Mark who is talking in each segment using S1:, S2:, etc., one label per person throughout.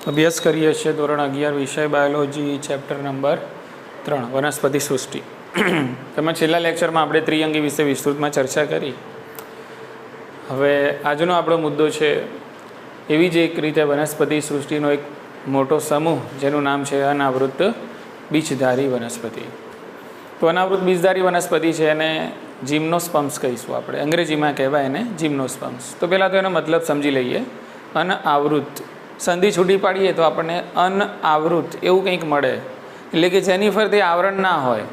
S1: અભ્યાસ કરીએ છીએ ધોરણ 11 વિષય બાયોલોજી ચેપ્ટર નંબર 3 વનસ્પતિ સૃષ્ટિ. તમે છેલ્લા લેક્ચરમાં આપણે ત્રિઅંગી વિશે વિસ્તૃતમાં ચર્ચા કરી. હવે આજનો આપણો મુદ્દો છે એવી જ એક રીતે વનસ્પતિ સૃષ્ટિનો એક મોટો સમૂહ જેનું નામ છે અનાવૃત બીજધારી વનસ્પતિ. તો અનાવૃત બીજધારી વનસ્પતિ છે એને જીમ્નોસ્પર્મ્સ કહીશું આપણે, અંગ્રેજીમાં કહેવાય એને જીમ્નોસ્પર્મ્સ. તો પહેલાં તો એનો મતલબ સમજી લઈએ. અનાવૃત સંધિ છૂટી પાડીએ તો આપણને અનાવૃત એવું કંઈક મળે, એટલે કે જેની ફરતે આવરણ ના હોય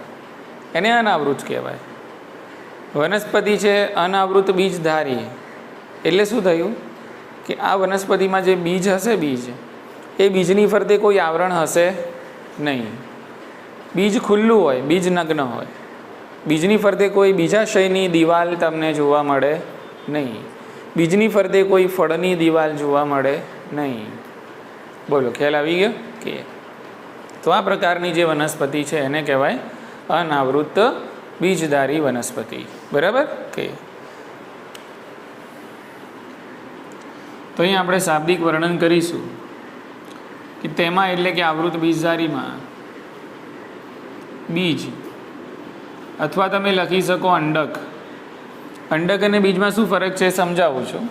S1: એને અનાવૃત કહેવાય. વનસ્પતિ છે અનાવૃત બીજધારી એટલે શું થયું કે આ વનસ્પતિમાં જે બીજ હશે, બીજ એ બીજની ફરતે કોઈ આવરણ હશે નહીં. બીજ ખુલ્લું હોય, બીજ નગ્ન હોય, બીજની ફરતે કોઈ બીજાશયની દિવાલ તમને જોવા મળે નહીં, બીજની ફરતે કોઈ ફળની દિવાલ જોવા મળે નહીં. બોલો, ખ્યાલ આવી ગયો કે? તો આ પ્રકારની જે વનસ્પતિ છે એને કહેવાય અનાવૃત બીજધારી વનસ્પતિ. બરાબર કે? તો અહીં આપણે શાબ્દિક વર્ણન કરીશું કે તેમાં એટલે કે આવૃત બીજધારીમાં બીજ અથવા તમે લખી શકો અંડક. અંડક અને બીજમાં શું ફરક છે સમજાવું છું.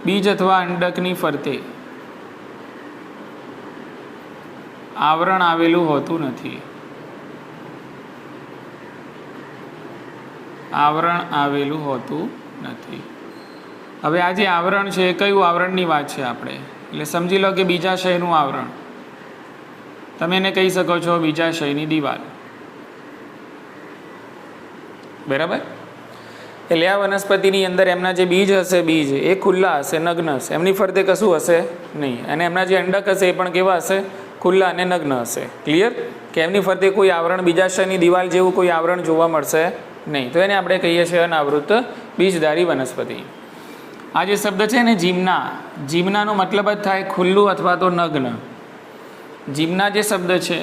S1: બીજ અથવા અંડકની ફરતે આવરણ આવેલું હોતું નથી. આવરણ આવેલું હોતું નથી. હવે આ જે આવરણ છે એ કયું આવરણની વાત છે આપણે, એટલે સમજી લો કે બીજાશયનું આવરણ. તમે એને કહી શકો છો બીજાશયની દિવાલ. બરાબર? એટલે આ વનસ્પતિની અંદર એમના જે બીજ હશે, બીજ એ ખુલ્લા હશે, નગ્ન હશે, એમની ફરતે કશું હશે નહીં. અને એમના જે અંડક હશે એ પણ કેવા હશે? ખુલ્લા અને નગ્ન હશે. ક્લિયર? કે એમની ફરતે કોઈ આવરણ બીજાશયની દિવાલ જેવું કોઈ આવરણ જોવા મળશે નહીં. તો એને આપણે કહીએ છીએ અનાવૃત બીજધારી વનસ્પતિ. આ જે શબ્દ છે ને જીમ્ના, જીમ્નાનો મતલબ જ થાય ખુલ્લું અથવા તો નગ્ન. જીમ્ના જે શબ્દ છે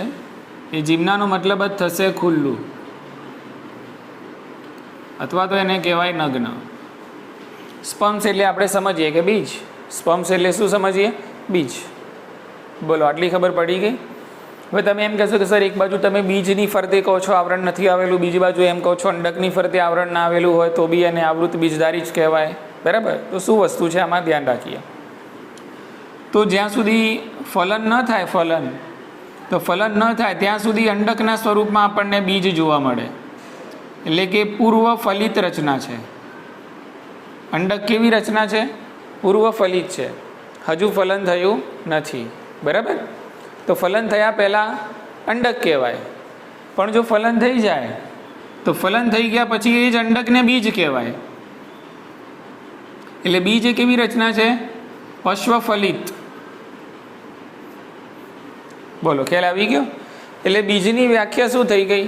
S1: એ જીમ્નાનો મતલબ જ થશે ખુલ્લું અથવા તો એને કહેવાય નગ્ન. સ્પર્મ્સ એટલે આપણે સમજીએ કે બીજ. સ્પર્મ્સ એટલે શું સમજીએ? બીજ. બોલો, આટલી ખબર પડી ગઈ? હવે તમે એમ કહેશો કે સર એક બાજુ તમે બીજની ફરતે કહો છો આવરણ નથી આવેલું, બીજી બાજુ એમ કહો છો અંડકની ફરતે આવરણ ના આવેલું હોય તો બી એને આવૃત બીજધારી જ કહેવાય. બરાબર? તો શું વસ્તુ છે આમાં ધ્યાન રાખીએ. તો જ્યાં સુધી ફલન ન થાય, ફલન ન થાય ત્યાં સુધી અંડકના સ્વરૂપમાં આપણને બીજ જોવા મળે, એટલે કે પૂર્વ ફલિત રચના છે. અંડક કેવી રચના છે? પૂર્વ ફલિત છે, હજુ ફલન થયું નથી. બરાબર? તો ફલન થયા પહેલાં અંડક કહેવાય. પણ જો ફલન થઈ જાય તો ફલન થઈ ગયા પછી એ જ અંડકને બીજ કહેવાય. એટલે બીજ એ કેવી રચના છે? પશ્વફલિત. બોલો, ખ્યાલ આવી ગયો? એટલે બીજની વ્યાખ્યા શું થઈ ગઈ?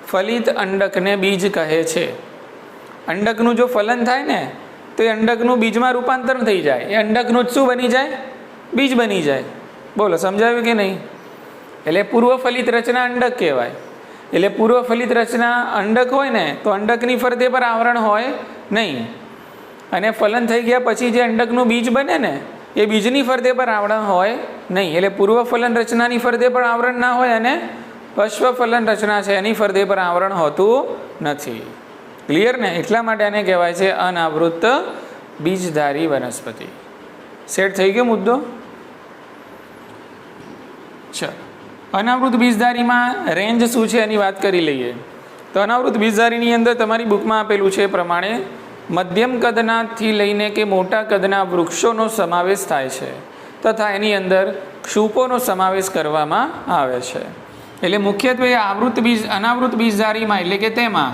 S1: ફલિત અંડકને બીજ કહે છે. અંડકનું જો ફલન થાય ને તો એ અંડકનું બીજમાં રૂપાંતર થઈ જાય, એ અંડકનું જ શું બની જાય? બીજ બની જાય. બોલો, સમજાવ્યું કે નહીં? એટલે પૂર્વ ફલિત રચના અંડક કહેવાય. એટલે પૂર્વ ફલિત રચના અંડક હોય ને તો અંડકની ફરતે પર આવરણ હોય નહીં, અને ફલન થઈ ગયા પછી જે અંડકનું બીજ બને ને એ બીજની ફરતે પર આવરણ હોય નહીં. એટલે પૂર્વ ફલન રચનાની ફરતે પણ આવરણ ના હોય અને પશ્વ ફલન રચના છે એની ફરતે પર આવરણ હોતું નથી. ક્લિયર ને? એટલા માટે આને કહેવાય છે અનાવૃત બીજધારી વનસ્પતિ. સેટ થઈ ગયો મુદ્દો? ચાલો, અનાવૃત બીજધારીમાં રેન્જ શું છે એની વાત કરી લઈએ. તો અનાવૃત બીજધારીની અંદર તમારી બુકમાં આપેલું છે એ પ્રમાણે મધ્યમ કદનાથી લઈને કે મોટા કદના વૃક્ષોનો સમાવેશ થાય છે, તથા એની અંદર ક્ષૂપોનો સમાવેશ કરવામાં આવે છે. એટલે મુખ્યત્વે અનાવૃત બીજધારીમાં એટલે કે તેમાં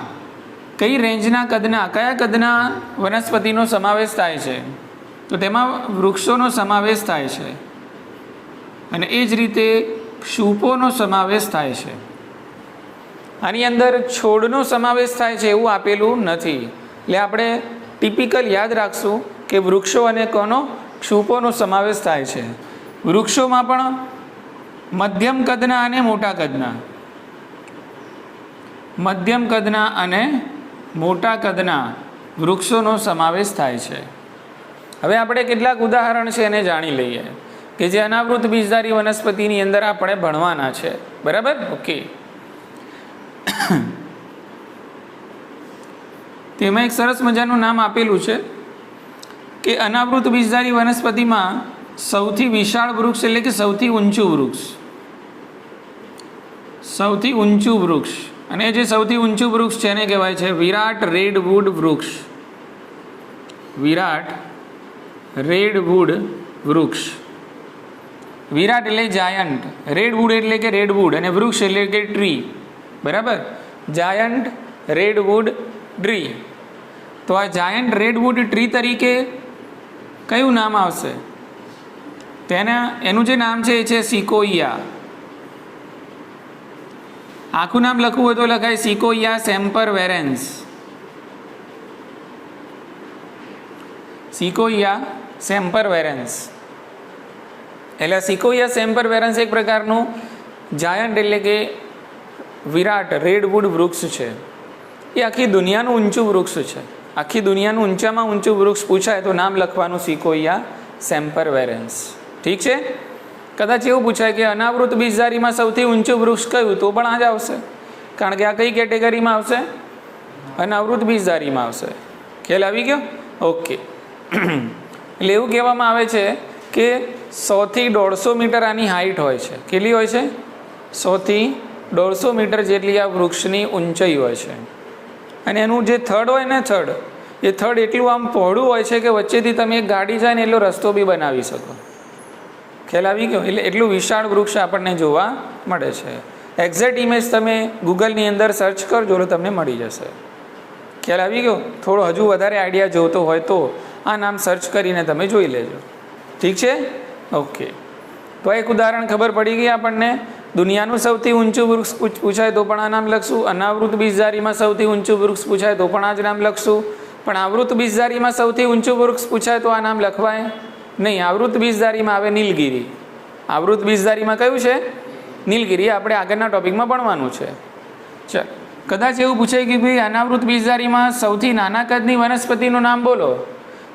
S1: કઈ રેન્જના કદના, કયા કદના વનસ્પતિનો સમાવેશ થાય છે? તો તેમાં વૃક્ષોનો સમાવેશ થાય છે અને એ જ રીતે ક્ષૂપોનો સમાવેશ થાય છે. આની અંદર છોડનો સમાવેશ થાય છે એવું આપેલું નથી. એટલે આપણે ટિપિકલ યાદ રાખશું કે વૃક્ષો અને કોનો? ક્ષૂપોનો સમાવેશ થાય છે. વૃક્ષોમાં પણ મધ્યમ કદના અને મોટા કદના, મધ્યમ કદના અને મોટા કદના વૃક્ષોનો સમાવેશ થાય છે. હવે આપણે કેટલાક ઉદાહરણ છે એને જાણી લઈએ. કે જે અનાવૃત બીજધારી વનસ્પતિની અંદર આપણે ભણવાના છે. બરાબર? ઓકે. તેમાં એક સરસ મજાનું નામ આપેલું છે કે અનાવૃત બીજધારી વનસ્પતિમાં સૌથી વિશાળ વૃક્ષ એટલે કે સૌથી ઊંચું વૃક્ષ, સૌથી ઊંચું વૃક્ષ, અને જે સૌથી ઊંચું વૃક્ષ છે એને કહેવાય છે વિરાટ રેડવુડ વૃક્ષ. વિરાટ રેડવુડ વૃક્ષ. વિરાટ એટલે જાયન્ટ, રેડવુડ એટલે કે રેડવુડ, અને વૃક્ષ એટલે કે ટ્રી. બરાબર? Giant redwood tree. તો આ જાયન્ટ રેડવુડ ટ્રી તરીકે કયું નામ આવશે? એનું જે નામ છે એ છે સિકોઇયા. આખું નામ લખવું હોય તો લખાય સિકોઇયા સેમ્પરવેરેન્સ. સિકોઇયા સેમ્પરવેરેન્સ. એટલે સિકોઇયા સેમ્પરવેરેન્સ એક પ્રકારનું જાયન્ટ એટલે કે વિરાટ રેડવુડ વૃક્ષ છે. એ આખી દુનિયાનું ઊંચું વૃક્ષ છે. આખી દુનિયાનું ઊંચામાં ઊંચું વૃક્ષ પૂછાય તો નામ લખવાનું સિકોઇયા સેમ્પરવેરેન્સ. ઠીક છે? કદાચ એવું પૂછાય કે અનાવૃત બીજધારીમાં સૌથી ઊંચું વૃક્ષ કયું, તો પણ આ જ આવશે, કારણ કે આ કઈ કેટેગરીમાં આવશે? અનાવૃત બીજધારીમાં આવશે. ખ્યાલ આવી ગયો? ઓકે. એટલે એવું કહેવામાં આવે છે કે 100 થી 150 મીટર આની હાઈટ હોય છે. કેટલી હોય છે? 100 થી 150 મીટર જેટલી આ વૃક્ષની ઊંચાઈ હોય છે. અને એનું જે થડ હોય ને, એ થડ એટલું આમ પહોળું હોય છે કે વચ્ચેથી તમે એક ગાડી જાય ને એટલો રસ્તો બી બનાવી શકો. ખ્યાલ આવી ગયો? એટલે એટલું વિશાળ વૃક્ષ આપણને જોવા મળે છે. એક્ઝેક્ટ ઇમેજ તમે ગૂગલની અંદર સર્ચ કરજો એટલે તમને મળી જશે. ખ્યાલ આવી ગયો? થોડો હજુ વધારે આઈડિયા જોતો હોય તો આ નામ સર્ચ કરીને તમે જોઈ લેજો. ઠીક છે? ઓકે. તો એક ઉદાહરણ ખબર પડી ગઈ આપણને. દુનિયાનું સૌથી ઊંચું વૃક્ષ પૂછાય તો પણ આ નામ લખશું. અનાવૃત બીજધારીમાં સૌથી ઊંચું વૃક્ષ પૂછાય તો પણ આ જ નામ લખશું. પણ આવૃત બીજધારીમાં સૌથી ઊંચું વૃક્ષ પૂછાય તો આ નામ લખવાય નહીં. આવૃત બીજધારીમાં આવે નીલગિરી. આવૃત બીજધારીમાં કયું છે? નીલગિરી. આપણે આગળના ટોપિકમાં ભણવાનું છે. ચાલ, કદાચ એવું પૂછાય કે ભાઈ અનાવૃત બીજધારીમાં સૌથી નાના કદની વનસ્પતિનું નામ બોલો,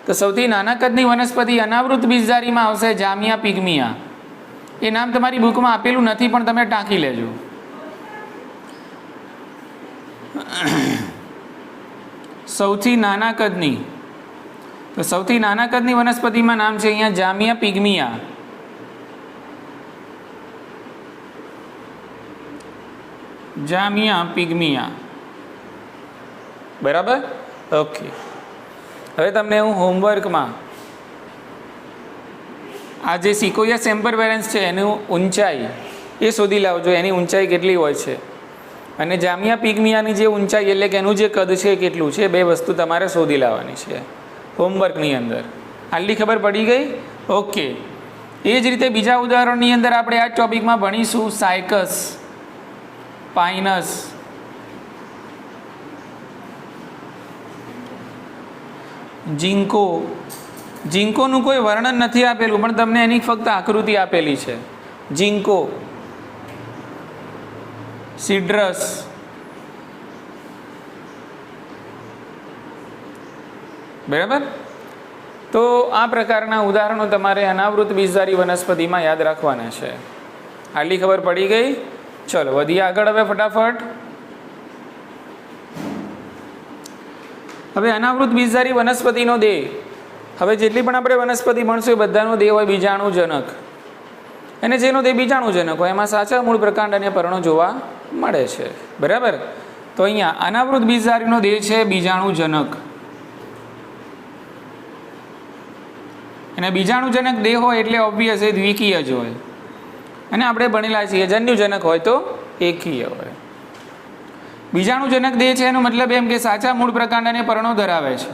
S1: તો સૌથી નાના કદની વનસ્પતિ અનાવૃત બીજધારીમાં આવશે જામિયા પિગ્મિયા. એ નામ તમારી બુકમાં આપેલું નથી પણ તમે ટાંકી લેજો. સૌથી નાના કદની, તો સૌથી નાના કદની વનસ્પતિમાં નામ છે અહીંયા જામિયા પિગ્મિયા. જામિયા પિગ્મિયા. બરાબર? ઓકે. હવે તમને હું હોમવર્કમાં આ જે સિકોઇયા સેમ્પરવેરેન્સ છે એની ઊંચાઈ એ શોધી લાવજો. એની ઊંચાઈ કેટલી હોય છે, અને જામિયા પિગ્મિયાની જે ઊંચાઈ એટલે કે એનું જે કદ છે કેટલું છે, બે વસ્તુ તમારે શોધી લાવવાની છે હોમવર્કની અંદર. આટલી ખબર પડી ગઈ? ઓકે. એ જ રીતે બીજા ઉદાહરણની અંદર આપણે આ ટોપિકમાં ભણીશું સાયકસ, પાઇનસ, જિંકો. જિંકોનું કોઈ વર્ણન નથી આપેલું પણ તમને એની ફક્ત આકૃતિ આપેલી છે. જિંકો, સિડ્રસ, બરાબર? તો આ પ્રકારના ઉદાહરણો તમારે અનાવૃત બીજધારી વનસ્પતિમાં યાદ રાખવાના છે. આટલી ખબર પડી ગઈ? ચલો વધીએ આગળ હવે ફટાફટ. હવે અનાવૃત બીજધારી વનસ્પતિનો દેહ. હવે જેટલી પણ આપણે વનસ્પતિ ભણશું એ બધાનો દેહ હોય બીજાણુજનક, અને જેનો દેહ બીજાણુજનક હોય એમાં સાચા મૂળ પ્રકાંડ અને પર્ણો જોવા મળે છે. બરાબર? તો અહીંયા અનાવૃત બીજધારીનો દેહ છે બીજાણુજનક, અને બીજાણુજનક દેહ હોય એટલે ઓબ્વિયસ એ દ્વિકીય જ હોય, અને આપણે ભણેલા છીએ જન્યુજનક હોય તો એકીય હોય. બીજાણુજનક દેહ છે એનો મતલબ એમ કે સાચા મૂળ પ્રકાંડ અને પર્ણો ધરાવે છે.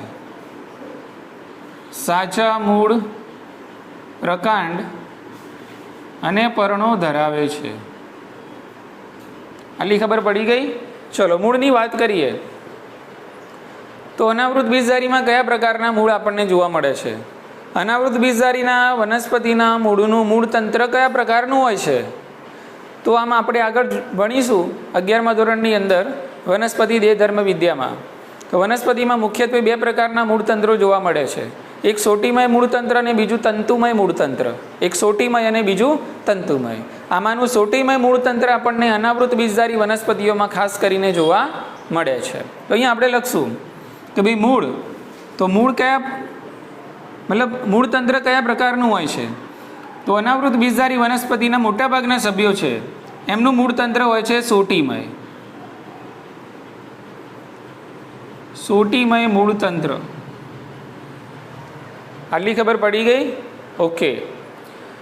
S1: સાચા મૂળ પ્રકાંડ અને પર્ણો ધરાવે છે. આટલી ખબર પડી ગઈ? ચલો મૂળની વાત કરીએ તો અનાવૃત બીજધારીમાં કયા પ્રકારના મૂળ આપણને જોવા મળે છે? અનાવૃત બીજધારીના વનસ્પતિના મૂળનું મૂળ તંત્ર કયા પ્રકારનું હોય છે? તો આમાં આપણે આગળ ભણીશું 11મા ધોરણની અંદર વનસ્પતિ દેહ ધર્મ વિદ્યામાં. તો વનસ્પતિમાં મુખ્યત્વે બે પ્રકારના મૂળ તંત્રો જોવા મળે છે. એક સોટીમય મૂળતંત્ર અને બીજું તંતુમય મૂળતંત્ર. એક સોટીમય અને બીજું તંતુમય. આમાંનું સોટીમય મૂળતંત્ર આપણને અનાવૃત બીજધારી વનસ્પતિઓમાં ખાસ કરીને જોવા મળે છે. તો અહીંયા આપણે લખશું કે ભાઈ મૂળ, તો મૂળ કયા મતલબ મૂળતંત્ર કયા પ્રકારનું હોય છે? તો અનાવૃત બીજધારી વનસ્પતિના મોટાભાગના સભ્યો છે એમનું મૂળતંત્ર હોય છે સોટીમય. સોટીમય મૂળતંત્ર. આટલી ખબર પડી ગઈ? ઓકે.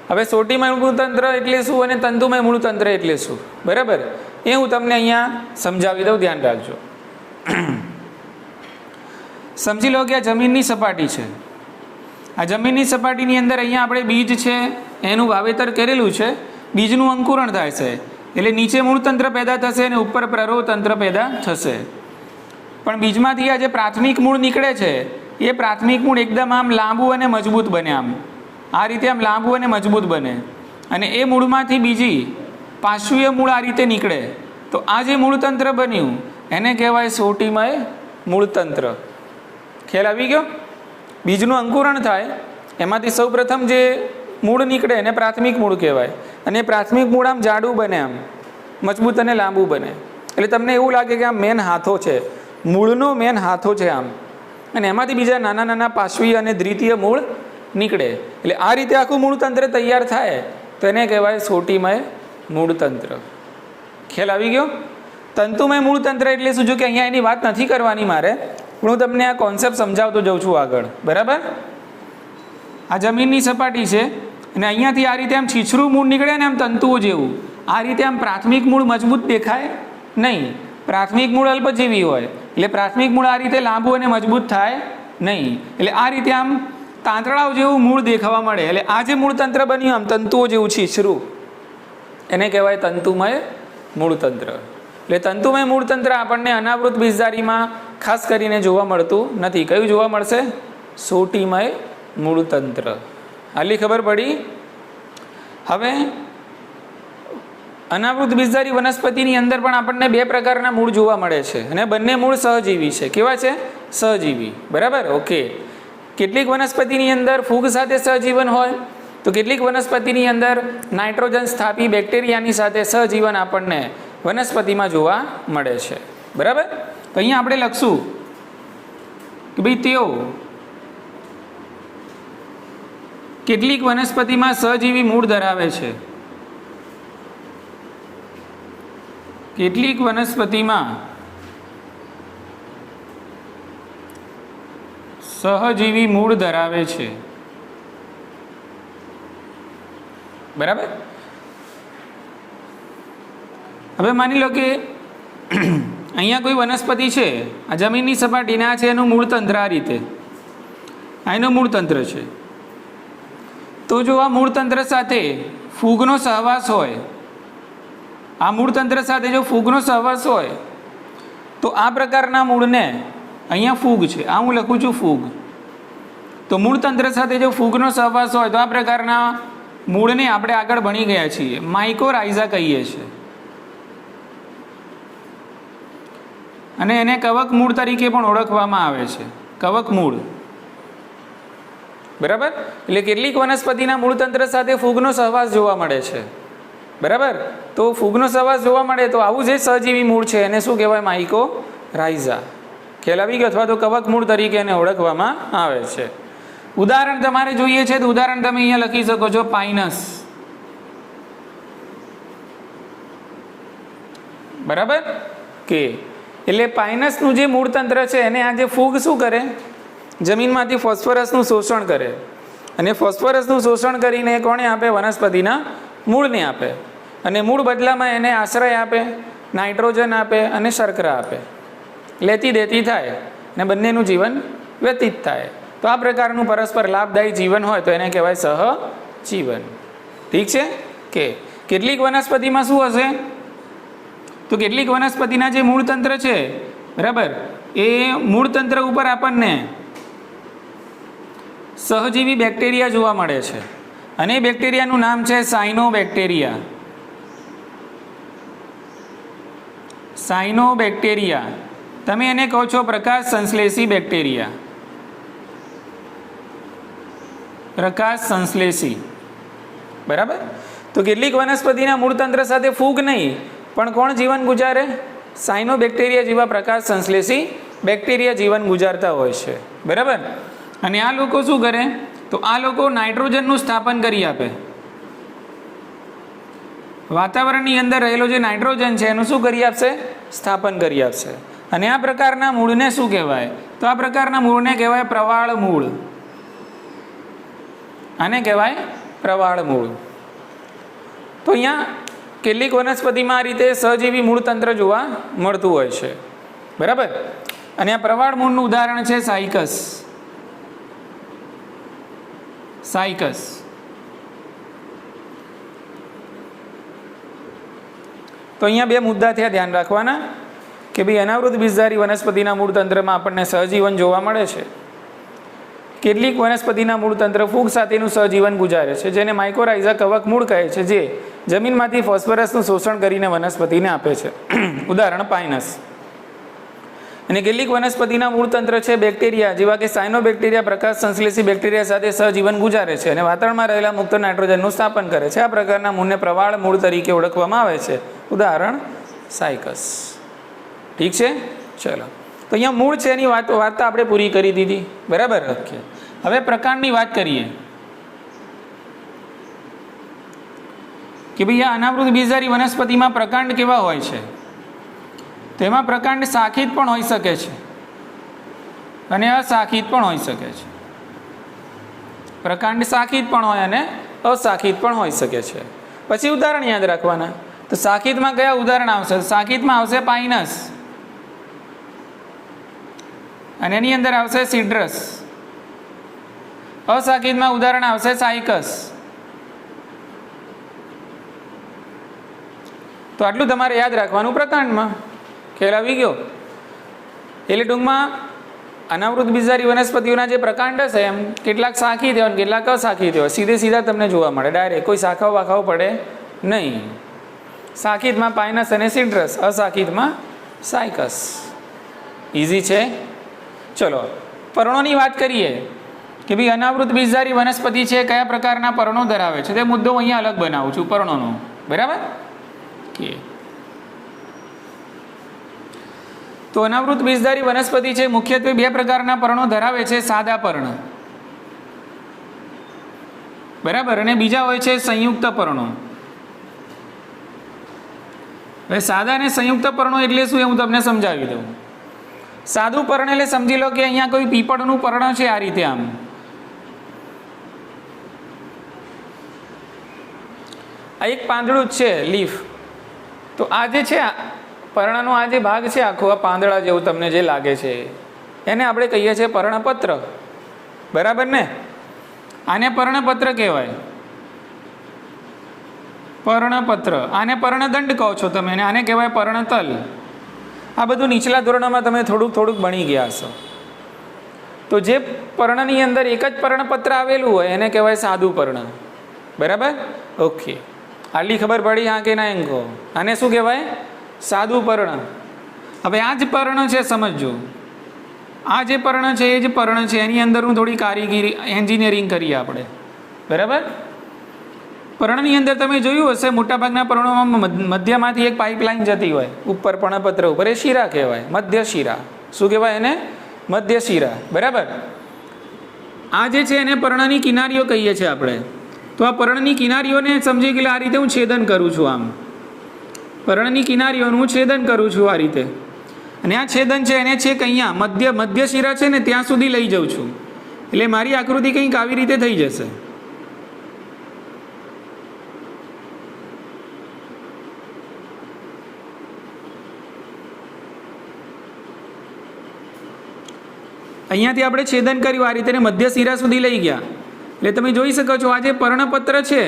S1: હવે સોટીમય મૂળતંત્ર એટલે શું અને તંતુમય મૂળતંત્ર એટલે શું, બરાબર, એ હું તમને અહીંયા સમજાવી દઉં, ધ્યાન રાખજો. સમજી લો કે આ જમીનની સપાટી છે. આ જમીનની સપાટીની અંદર અહીંયા આપણે બીજ છે એનું વાવેતર કરેલું છે. બીજનું અંકુરણ થાય છે એટલે નીચે મૂળતંત્ર પેદા થશે અને ઉપર પ્રરોહ તંત્ર પેદા થશે. પણ બીજમાંથી આ જે પ્રાથમિક મૂળ નીકળે છે એ પ્રાથમિક મૂળ એકદમ આમ લાંબુ અને મજબૂત બને, આમ આ રીતે આમ લાંબુ અને મજબૂત બને. અને એ મૂળમાંથી બીજી પાર્શ્વીય મૂળ આ રીતે નીકળે. તો આ જે મૂળતંત્ર બન્યું એને કહેવાય સોટીમય મૂળતંત્ર. ખ્યાલ આવી ગયો? બીજનું અંકુરણ થાય એમાંથી સૌ પ્રથમ જે મૂળ નીકળે એને પ્રાથમિક મૂળ કહેવાય. અને પ્રાથમિક મૂળ આમ જાડું બને, આમ મજબૂત અને લાંબુ બને. એટલે તમને એવું લાગે કે આમ મેન હાથો છે, મૂળનો મેન હાથો છે આમ. અને એમાંથી બીજા નાના નાના પાર્શ્વીય અને દ્વિતીય મૂળ નીકળે. એટલે આ રીતે આખું મૂળતંત્ર તૈયાર થાય તો એને કહેવાય સોટીમય મૂળતંત્ર. ખ્યાલ આવી ગયો? તંતુમય મૂળતંત્ર એટલે શું? જો કે અહીંયા એની વાત નથી કરવાની મારે, પણ હું તમને આ કોન્સેપ્ટ સમજાવતો જાઉં છું આગળ, બરાબર. આ જમીનની સપાટી છે અને અહીંયાથી આ રીતે આમ છીછરું મૂળ નીકળે ને આમ તંતુઓ જેવું. આ રીતે આમ પ્રાથમિક મૂળ મજબૂત દેખાય નહીં, પ્રાથમિક મૂળ અલ્પજીવી હોય. એટલે પ્રાથમિક મૂળ આ રીતે લાંબુ અને મજબૂત થાય નહીં. એટલે આ રીતે આમ તાંતણાઓ જેવું મૂળ દેખાવા મળે. એટલે આ જે મૂળતંત્ર બન્યું આમ તંતુઓ જેવું છીછરું, એને કહેવાય તંતુમય મૂળતંત્ર. એટલે તંતુમય મૂળતંત્ર આપણને અનાવૃત બીજધારીમાં ખાસ કરીને જોવા મળતું નથી. કયું જોવા મળશે? સોટીમય મૂળતંત્ર. આટલી ખબર પડી? હવે અનાવૃત બીજધારી વનસ્પતિની અંદર પણ આપણને બે પ્રકારના મૂળ જોવા મળે છે અને બંને મૂળ સહજીવી છે. કેવા છે? સહજીવી, બરાબર. ઓકે. કેટલીક વનસ્પતિની અંદર ફૂગ સાથે સહજીવન હોય તો કેટલીક વનસ્પતિની અંદર નાઇટ્રોજન સ્થાપી બેક્ટેરિયાની સાથે સહજીવન આપણને વનસ્પતિમાં જોવા મળે છે, બરાબર. તો અહીંયા આપણે લખશું કે ભાઈ તેઓ કેટલીક વનસ્પતિમાં સહજીવી મૂળ ધરાવે છે. કેટલીક વનસ્પતિમાં સહજીવી મૂળ ધરાવે છે, બરાબર. હવે માની લો કે અહીંયા કોઈ વનસ્પતિ છે, આ જમીનની સપાટીને આ છે એનું મૂળતંત્ર, આ રીતે આ એનું મૂળતંત્ર છે. તો જો આ મૂળતંત્ર સાથે ફૂગનો સહવાસ હોય, આ મૂળતંત્ર સાથે જો ફૂગનો સહવાસ હોય તો આ પ્રકારના મૂળને, અહીંયા ફૂગ છે, આ હું લખું છું ફૂગ. તો મૂળતંત્ર સાથે જો ફૂગનો સહવાસ હોય તો આ પ્રકારના મૂળને આપણે આગળ ભણી ગયા છીએ માઇકોરાઇઝા કહીએ છીએ. અને એને કવક મૂળ તરીકે પણ ઓળખવામાં આવે છે, કવક મૂળ, બરાબર. એટલે કેટલીક વનસ્પતિના મૂળતંત્ર સાથે ફૂગનો સહવાસ જોવા મળે છે, બરાબર. તો ફૂગનો સહવાસ જોવા મળે તો આવું જે સહજીવી મૂળ છે એને શું કહેવાય? માઇકોરાઇઝા. ખ્યાલ આવી ગયો? અથવા તો કવક મૂળ તરીકે એને ઓળખવામાં આવે છે. ઉદાહરણ તમારે જોઈએ છે તો ઉદાહરણ તમે અહીંયા લખી શકો છો, પાઇનસ, બરાબર. કે એટલે પાઇનસનું જે મૂળતંત્ર છે એને આ જે ફૂગ શું કરે? જમીનમાંથી ફોસ્ફરસનું શોષણ કરે. અને ફોસ્ફરસનું શોષણ કરીને કોણે આપે? વનસ્પતિના મૂળને આપે. અને મૂળ બદલામાં એને આશ્રય આપે, નાઇટ્રોજન આપે અને શર્કરા આપે. લેતી દેતી થાય ને બંનેનું જીવન વ્યતીત થાય. તો આ પ્રકારનું પરસ્પર લાભદાયી જીવન હોય તો એને કહેવાય સહજીવન. ઠીક છે? કે કેટલીક વનસ્પતિમાં શું હશે? તો કેટલીક વનસ્પતિના જે મૂળતંત્ર છે, બરાબર, એ મૂળતંત્ર ઉપર આપણને સહજીવી બેક્ટેરિયા જોવા મળે છે. અને એ બેક્ટેરિયાનું નામ છે સાયનોબેક્ટેરિયા. સાયનોબેક્ટેરિયા. તમે એને કહો છો પ્રકાશ સંશ્લેષી બેક્ટેરિયા. પ્રકાશ સંશ્લેષી. બરાબર. તો કેટલીક વનસ્પતિના મૂળતંત્ર સાથે ફૂગ નહીં, પણ કોણ જીવન ગુજારે? સાયનોબેક્ટેરિયા જેવા પ્રકાશ સંશ્લેષી બેક્ટેરિયા જીવન ગુજારતા હોય છે. બરાબર. અને આ લોકો શું કરે? તો આ લોકો નાઇટ્રોજનનું સ્થાપન કરી આપે. વાતાવરણની અંદર રહેલો જે નાઇટ્રોજન છે એનું શું કરી આપશે? સ્થાપન કરી આપશે. અને આ પ્રકારના મૂળને શું કહેવાય? તો આ પ્રકારના મૂળને કહેવાય પ્રવાળ મૂળ. આને કહેવાય પ્રવાળ મૂળ. તો અહીંયા કેટલીક વનસ્પતિમાં આ રીતે સહજીવી મૂળતંત્ર જોવા મળતું હોય છે. બરાબર. અને આ પ્રવાળ મૂળનું ઉદાહરણ છે સાયકસ. સાયકસ. તો અહીંયા બે મુદ્દા થયા ધ્યાન રાખવાના કે ભાઈ અનાવૃત બીજધારી વનસ્પતિના મૂળતંત્રમાં આપણને સહજીવન જોવા મળે છે. કેટલીક વનસ્પતિના મૂળતંત્ર ફૂગ સાથેનું સહજીવન ગુજારે છે, જેને માઇકોરાઇઝા કવક મૂળ કહે છે, જે જમીનમાંથી ફોસ્ફરસનું શોષણ કરીને વનસ્પતિને આપે છે. ઉદાહરણ પાઇનસ. અને કેટલીક વનસ્પતિના મૂળતંત્ર છે બેક્ટેરિયા જેવા કે સાયનોબેક્ટેરિયા પ્રકાશ સંશ્લેષી બેક્ટેરિયા સાથે સહજીવન ગુજારે છે અને વાતાવરણમાં રહેલા મુક્ત નાઇટ્રોજનનું સ્થાપન કરે છે. આ પ્રકારના મૂળને પ્રવાળ મૂળ તરીકે ઓળખવામાં આવે છે. ઉદાહરણ સાયકસ. ઠીક છે. ચલો, તો અહીંયા મૂળ છે એની વાર્તા આપણે પૂરી કરી દીધી. બરાબર. ઓકે. હવે પ્રકાંડની વાત કરીએ કે ભાઈ આ અનાવૃત બીજધારી વનસ્પતિમાં પ્રકાંડ કેવા હોય છે? તેમાં પ્રકાંડ શાખિત પણ હોઈ શકે છે અને અશાખિત પણ હોઈ શકે છે. પ્રકાંડ શાખિત પણ હોય અને અશાખિત પણ હોઈ શકે છે. પછી ઉદાહરણ યાદ રાખવાના. તો શાખિતમાં કયા ઉદાહરણ આવશે? શાખિતમાં આવશે પાઇનસ અને એની અંદર આવશે સિટ્રસ. અશાખિતમાં ઉદાહરણ આવશે સાયકસ. તો આટલું તમારે યાદ રાખવાનું પ્રકાંડમાં. ખ્યાલ આવી ગયો? એટલે ટૂંકમાં અનાવૃત બીજધારી વનસ્પતિઓના જે પ્રકાંડ હશે એમ કેટલાક શાખિત હોય કેટલાક અશાખિત હોય. સીધે સીધા તમને જોવા મળે, ડાયરેક્ટ કોઈ શાખાઓ વાખાઓ પડે નહીં. શાખિતમાં પાઇનસ અને સિટ્રસ, અશાખિતમાં સાયકસ. ઇઝી છે. ચલો, પર્ણોની વાત કરીએ કે ભાઈ અનાવૃત બીજધારી વનસ્પતિ છે કયા પ્રકારના પર્ણો ધરાવે છે, તે મુદ્દો અહીંયા અલગ બનાવું છું પર્ણોનો. બરાબર. કે તો અનાવૃત બીજધારી વનસ્પતિ છે મુખ્યત્વે બે પ્રકારના પર્ણો ધરાવે છે. સાદા પર્ણ, બરાબર, અને બીજા હોય છે સંયુક્ત પર્ણો. હવે સાદા અને સંયુક્ત પર્ણો એટલે શું એ હું તમને સમજાવી દઉં. સાદું પર્ણ એટલે સમજી લો કે અહીંયા કોઈ પીપળનું પર્ણ છે આ રીતે, આમ આ એક પાંદડું જ છે, લીફ. તો આ જે છે પર્ણનો આ જે ભાગ છે આખો, આ પાંદડા જેવું તમને જે લાગે છે એને આપણે કહીએ છીએ પર્ણપત્ર. બરાબર ને? આને પર્ણપત્ર કહેવાય. પર્ણપત્ર. આને પર્ણદંડ કહો છો તમે, અને આને કહેવાય પર્ણતલ. આ બધું નીચલા ધોરણોમાં તમે થોડુંક ભણી ગયા હશો. તો જે પર્ણની અંદર એક જ પર્ણપત્ર આવેલું હોય એને કહેવાય સાદું પર્ણ. બરાબર. ઓકે, આટલી ખબર પડી? હા કે ના એમ કહો. આને શું કહેવાય? સાદું પર્ણ. હવે આ જ પર્ણ છે, સમજજો, આ જે પર્ણ છે એ જ પર્ણ છે, એની અંદર હું થોડી કારીગીરી એન્જિનિયરિંગ કરીએ આપણે. બરાબર. પર્ણની અંદર તમે જોયું હશે મોટાભાગના પર્ણોમાં મધ્યમાંથી એક પાઇપલાઇન જતી હોય ઉપર પર્ણપત્ર ઉપર, એ શિરા કહેવાય, મધ્ય શિરા. શું કહેવાય એને? મધ્ય શિરા. બરાબર. આ જે છે એને પર્ણની કિનારીઓ કહીએ છીએ આપણે. તો આ પર્ણની કિનારીઓને સમજી ગયેલા આ રીતે હું છેદન કરું છું. આમ પર્ણની કિનારીઓનું હું છેદન કરું છું આ રીતે, અને આ છેદન છે એને છેક અહીંયા મધ્ય શિરા છે ને ત્યાં સુધી લઈ જાઉં છું. એટલે મારી આકૃતિ કંઈક આવી રીતે થઈ જશે. અહીંયાથી આપણે છેદન કર્યું આ રીતે ને મધ્ય શિરા સુધી લઈ ગયા. એટલે તમે જોઈ શકો છો આ જે પર્ણપત્ર છે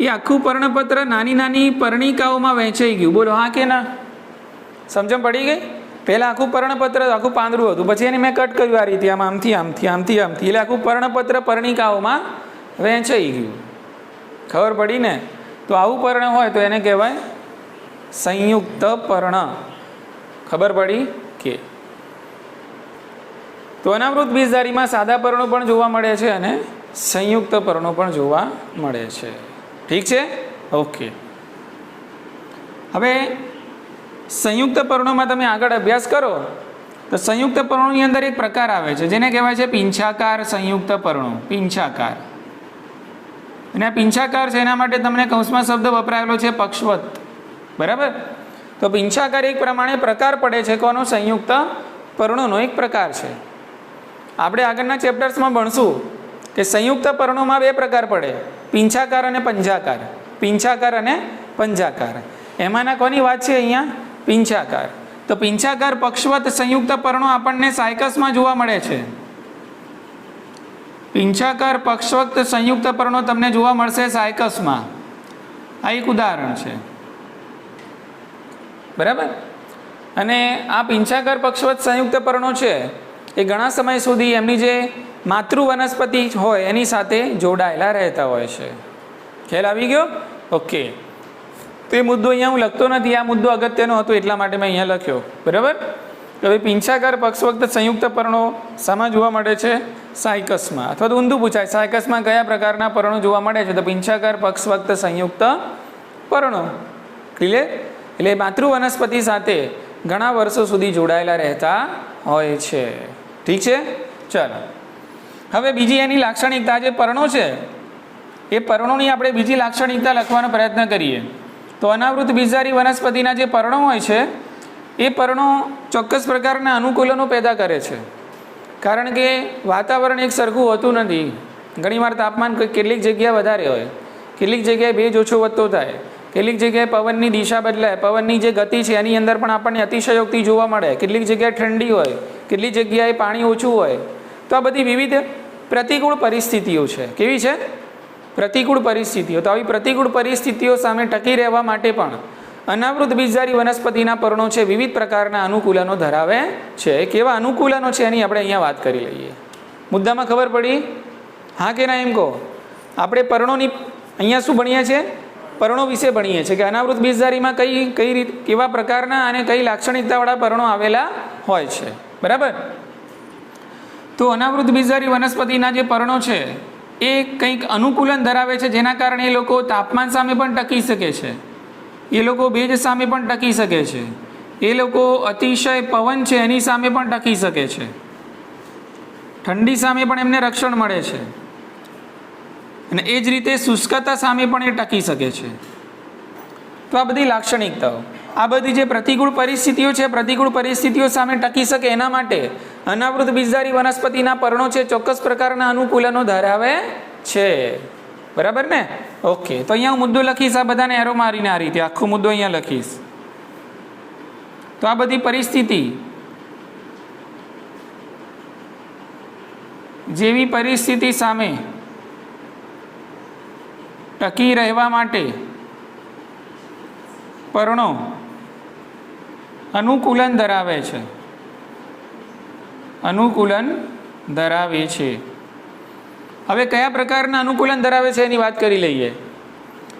S1: એ આખું પર્ણપત્ર નાની નાની પર્ણિકાઓમાં વહેંચાઈ ગયું. બોલો હા કે ના? સમજણ પડી ગઈ? પહેલાં આખું પર્ણપત્ર આખું પાંદડું હતું, પછી એને મેં કટ કર્યું આ રીતે, આમ આમથી આમથી આમથી આમથી, એટલે આખું પર્ણપત્ર પર્ણિકાઓમાં વહેંચાઈ ગયું. ખબર પડી ને? તો આવું પર્ણ હોય તો એને કહેવાય સંયુક્ત પર્ણ. ખબર પડી કે? તો અનાવૃત બીજધારીમાં સાદા પર્ણો પણ જોવા મળે છે અને સંયુક્ત પર્ણો પણ જોવા મળે છે. ઠીક છે, ઓકે. હવે સંયુક્ત પર્ણોમાં તમે આગળ અભ્યાસ કરો તો સંયુક્ત પર્ણોની અંદર એક પ્રકાર આવે છે જેને કહેવાય છે પીંછાકાર સંયુક્ત પર્ણો. પીંછાકાર. અને આ પીંછાકાર છે એના માટે તમને કૌંસમાં શબ્દ વપરાયેલો છે પક્ષવત. બરાબર? તો પીંછાકાર એક પ્રમાણે પ્રકાર પડે છે કોનો? સંયુક્ત પર્ણોનો એક પ્રકાર છે. આપણે આગળના ચેપ્ટર્સમાં ભણશું કે સંયુક્ત પર્ણોમાં બે પ્રકાર પડે, પીંછાકાર અને પંજાકાર. પીંછાકાર અને પંજાકાર. એમાંના કોની વાત છે અહીંયા? પીંછાકાર. તો પીંછાકાર પક્ષવત સંયુક્ત પર્ણો આપણને સાયકસમાં જોવા મળે છે. પીંછાકાર પક્ષવત સંયુક્ત પર્ણો તમને જોવા મળશે સાયકસમાં. આ એક ઉદાહરણ છે. બરાબર? અને આ પીંછાકાર પક્ષવત સંયુક્ત પર્ણો છે એ ઘણા સમય સુધી એમની જે માતૃ વનસ્પતિ હોય એની સાથે જોડાયેલા રહેતા હોય છે. ખ્યાલ આવી ગયો? ઓકે. તો એ મુદ્દો અહીંયા હું લખતો નથી, આ મુદ્દો અગત્યનો હતો એટલા માટે મેં અહીંયા લખ્યો. બરાબર? હવે પીંછાકાર પક્ષવત સંયુક્ત પર્ણો શામાં જોવા મળે છે? સાયકસમાં. અથવા તો ઊંધું પૂછાય, સાયકસમાં કયા પ્રકારના પર્ણો જોવા મળે છે? તો પીંછાકાર પક્ષવત સંયુક્ત પર્ણો. ક્લિયર? એટલે માતૃ વનસ્પતિ સાથે ઘણા વર્ષો સુધી જોડાયેલા રહેતા હોય છે. ઠીક છે, ચાલો. હવે બીજી એની લાક્ષણિકતા, જે પર્ણો છે એ પર્ણોની આપણે બીજી લાક્ષણિકતા લખવાનો પ્રયત્ન કરીએ. તો અનાવૃત બીજધારી વનસ્પતિના જે પર્ણો હોય છે એ પર્ણો ચોક્કસ પ્રકારના અનુકૂલનો પેદા કરે છે. કારણ કે વાતાવરણ એક સરખું હોતું નથી. ઘણીવાર તાપમાન કેટલીક જગ્યાએ વધારે હોય, કેટલીક જગ્યાએ ભેજ ઓછો વધતો થાય, કેટલીક જગ્યાએ પવનની દિશા બદલાય, પવનની જે ગતિ છે એની અંદર પણ આપણને અતિશયોક્તિ જોવા મળે, કેટલીક જગ્યાએ ઠંડી હોય, કેટલીક જગ્યાએ પાણી ઓછું હોય. તો આ બધી વિવિધ પ્રતિકૂળ પરિસ્થિતિઓ છે. કેવી છે? પ્રતિકૂળ પરિસ્થિતિઓ. તો આવી પ્રતિકૂળ પરિસ્થિતિઓ સામે ટકી રહેવા માટે પણ અનાવૃત બીજધારી વનસ્પતિના પર્ણો છે વિવિધ પ્રકારના અનુકૂલનો ધરાવે છે. એ કેવા અનુકૂલનો છે એની આપણે અહીંયા વાત કરી લઈએ. મુદ્દામાં ખબર પડી? હા કે ના એમ કહો. આપણે પર્ણોની અહીંયા શું ભણીએ છીએ? પર્ણો વિશે ભણીએ છીએ કે અનાવૃત બીજધારીમાં કઈ રીત, કેવા પ્રકારના અને કઈ લાક્ષણિકતાવાળા પર્ણો આવેલા હોય છે. બરાબર? તો અનાવૃત બીજધારી વનસ્પતિના જે પર્ણો છે એ કંઈક અનુકૂલન ધરાવે છે જેના કારણે એ લોકો તાપમાન સામે પણ ટકી શકે છે, એ લોકો ભેજ સામે પણ ટકી શકે છે, એ લોકો અતિશય પવન છે એની સામે પણ ટકી શકે છે, ઠંડી સામે પણ એમને રક્ષણ મળે છે, અને એ જ રીતે શુષ્કતા સામે પણ એ ટકી શકે છે. તો આ બધી લાક્ષણિકતાઓ, આ બધી જે પ્રતિકૂળ પરિસ્થિતિઓ છે, પ્રતિકૂળ પરિસ્થિતિઓ સામે ટકી શકે એના માટે અનાવૃત બીજધારી વનસ્પતિના પર્ણો છે ચોક્કસ પ્રકારના અનુકૂલનો ધરાવે છે. બરાબર ને? ઓકે. તો અહીંયા હું મુદ્દો લખીશ, આ બધાને એરો મારીને આ રીતે આખો મુદ્દો અહીંયા લખીશ. તો આ બધી પરિસ્થિતિ, જેવી પરિસ્થિતિ સામે ટકી રહેવા માટે પર્ણો અનુકૂલન ધરાવે છે, અનુકૂલન ધરાવે છે. હવે કયા પ્રકારના અનુકૂલન ધરાવે છે એની વાત કરી લઈએ.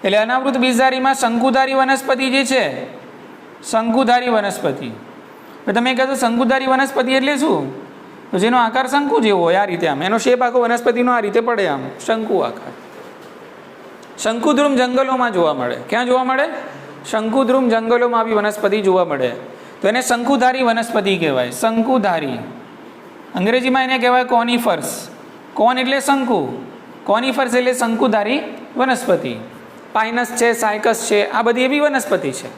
S1: એટલે અનાવૃત બીજધારીમાં શંકુધારી વનસ્પતિ જે છે, શંકુધારી વનસ્પતિ, તમે કહેશો શંકુધારી વનસ્પતિ એટલે શું? તો જેનો આકાર શંકુ જેવો હોય, આ રીતે, આમ એનો શેપ આખો વનસ્પતિનો આ રીતે પડે, આમ શંકુ આકાર. શંકુદ્રુમ જંગલોમાં જોવા મળે. ક્યાં જોવા મળે? શંકુદ્રુમ જંગલોમાં આવી વનસ્પતિ જોવા મળે. તો એને શંકુધારી વનસ્પતિ કહેવાય. શંકુધારી, અંગ્રેજીમાં એને કહેવાય કોનિફર્સ. કોન એટલે શંકુ, કોનિફર્સ એટલે શંકુધારી વનસ્પતિ. પાઇનસ છે, સાયકસ છે, આ બધી એવી વનસ્પતિ છે.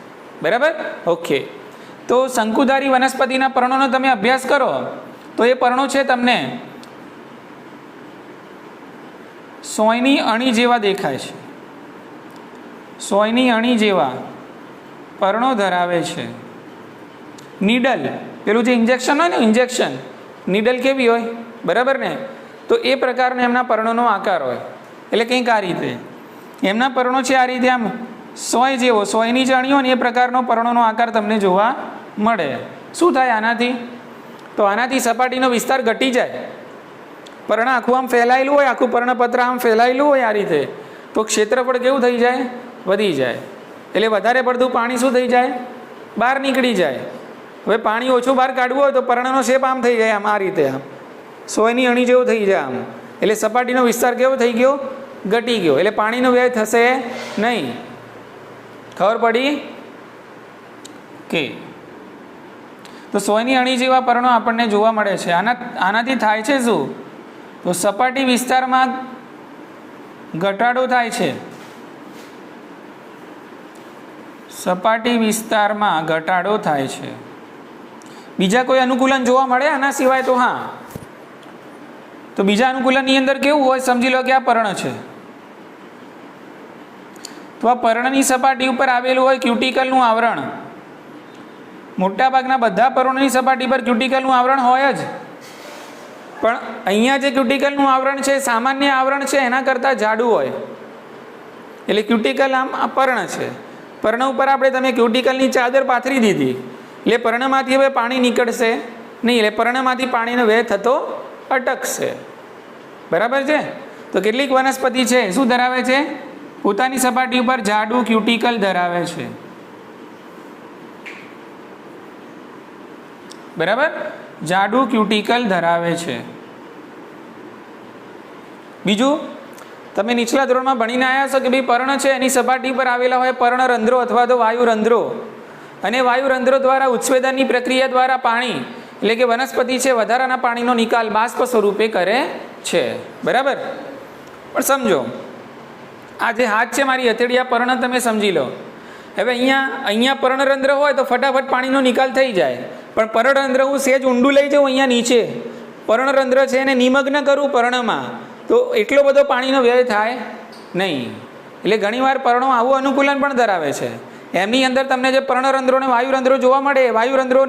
S1: બરાબર? ઓકે. તો શંકુધારી વનસ્પતિના પર્ણોનો તમે અભ્યાસ કરો તો એ પર્ણો છે તમને સોયની અણી જેવા દેખાય છે. સોયની અણી જેવા પર્ણો ધરાવે છે. નીડલ, પેલું જે ઇન્જેક્શન હોય ને, ઇન્જેક્શન નીડલ કેવી હોય? બરાબર ને? તો એ પ્રકારનો એમના પર્ણોનો આકાર હોય. એટલે કંઈક આ રીતે એમના પર્ણો છે, આ રીતે આમ સોય જેવો, સોયની જે અણી હોય ને એ પ્રકારનો પર્ણોનો આકાર તમને જોવા મળે. શું થાય આનાથી? તો આનાથી સપાટીનો વિસ્તાર ઘટી જાય. પર્ણ આખું આમ ફેલાયેલું હોય, આખું પર્ણપત્ર આમ ફેલાયેલું હોય આ રીતે, તો ક્ષેત્રફળ કેવું થઈ જાય? વધી જાય. એટલે વધારે પડતું પાણી શું થઈ જાય? બહાર નીકળી જાય. હવે પાણી ઓછું બહાર કાઢવું હોય તો પર્ણનો શેપ આમ થઈ જાય, આમ આ રીતે, આમ સોયની અણી જેવું થઈ જાય આમ. એટલે સપાટીનો વિસ્તાર કેવો થઈ ગયો? ઘટી ગયો. એટલે પાણીનો વ્યય થશે નહીં. ખબર પડી કે? તો સોયની અણી જેવા પર્ણો આપણને જોવા મળે છે. આનાથી થાય છે શું? તો સપાટી વિસ્તારમાં ઘટાડો થાય છે. સપાટી વિસ્તારમાં ઘટાડો થાય છે. બીજા કોઈ અનુકૂલન જોવા મળે આના સિવાય? તો હા. તો બીજા અનુકૂલનની અંદર કેવું હોય? સમજી લો કે આ પર્ણ છે. તો આ પર્ણની સપાટી ઉપર આવેલું હોય ક્યુટિકલનું આવરણ. મોટાભાગના બધા પર્ણોની સપાટી પર ક્યુટિકલનું આવરણ હોય જ, પણ અહીંયા જે ક્યુટિકલનું આવરણ છે સામાન્ય આવરણ છે એના કરતાં જાડું હોય. એટલે ક્યુટિકલ આમ આ પર્ણ છે. પર્ણ ઉપર આપણે તમે ક્યુટિકલની ચાદર પાથરી દીધી એટલે પર્ણમાંથી હવે પાણી નીકળશે નહીં. એટલે પર્ણમાંથી પાણીનો વ્યય થતો અટકશે. બરાબર છે? તો કેટલીક વનસ્પતિ છે શું ધરાવે છે? પોતાની સપાટી ઉપર જાડું ક્યુટિકલ ધરાવે છે. બરાબર? જાડું ક્યુટિકલ ધરાવે છે. બીજું, તમે નીચલા ધોરણમાં ભણીને આવ્યા છો કે ભાઈ પર્ણ છે એની સપાટી પર આવેલા હોય પર્ણરંધ્રો અથવા તો વાયુરંધ્રો, અને વાયુરંધ્રો દ્વારા ઉચ્છેદનની પ્રક્રિયા દ્વારા પાણી એટલે કે વનસ્પતિ છે વધારાના પાણીનો નિકાલ બાષ્પ સ્વરૂપે કરે છે. બરાબર? પણ સમજો, આ જે હાથ છે મારી હથેળી, આ પર્ણ તમે સમજી લો. હવે અહીંયા પર્ણરંધ્ર હોય તો ફટાફટ પાણીનો નિકાલ થઈ જાય, પણ પર્ણરંધ્ર હું સેજ ઊંડું લઈ જાઉં અહીંયા નીચે, પર્ણરંધ્ર છે એને નિમગ્ન કરું પર્ણમાં, તો એટલો બધો પાણીનો વ્યય થાય નહીં. એટલે ઘણીવાર પર્ણો આવું અનુકૂલન પણ ધરાવે છે. એમની અંદર તમને જે પર્ણરંધ્રો અને વાયુરંધ્રો જોવા મળે, વાયુરંધ્રો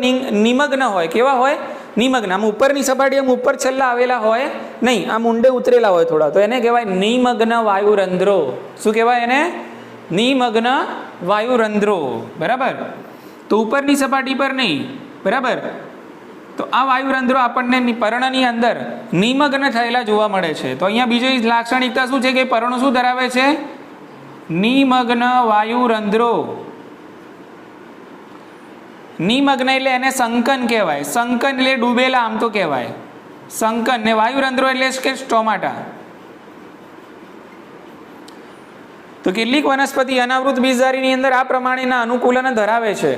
S1: નિમગ્ન હોય. કેવા હોય? નિમગ્ન. આમ ઉપરની સપાટી આમ ઉપર છેલ્લા આવેલા હોય નહીં, આમ ઊંડે ઉતરેલા હોય થોડા, તો એને કહેવાય નિમગ્ન વાયુરંધ્રો. શું કહેવાય એને? નિમગ્ન વાયુરંધ્રો. બરાબર? તો ઉપરની સપાટી પર નહીં. બરાબર? તો આ વાયુરંધ્રો આપણને પર્ણની અંદર નિમગ્ન થયેલા જોવા મળે છે. તો અહીંયા બીજી લાક્ષણિકતા શું છે કે પર્ણો શું ધરાવે છે? નિમગ્ન વાયુરંધ્રો. નિમગ્ન એટલે એને સંકન કહેવાય. સંકન એટલે ડૂબેલા આમ તો કહેવાય સંકન, ને વાયુરંધ્રો એટલે કે સ્ટોમાટા. તો કેટલીક વનસ્પતિ અનાવૃત બીજધારીની અંદર આ પ્રમાણેના અનુકૂલન ધરાવે છે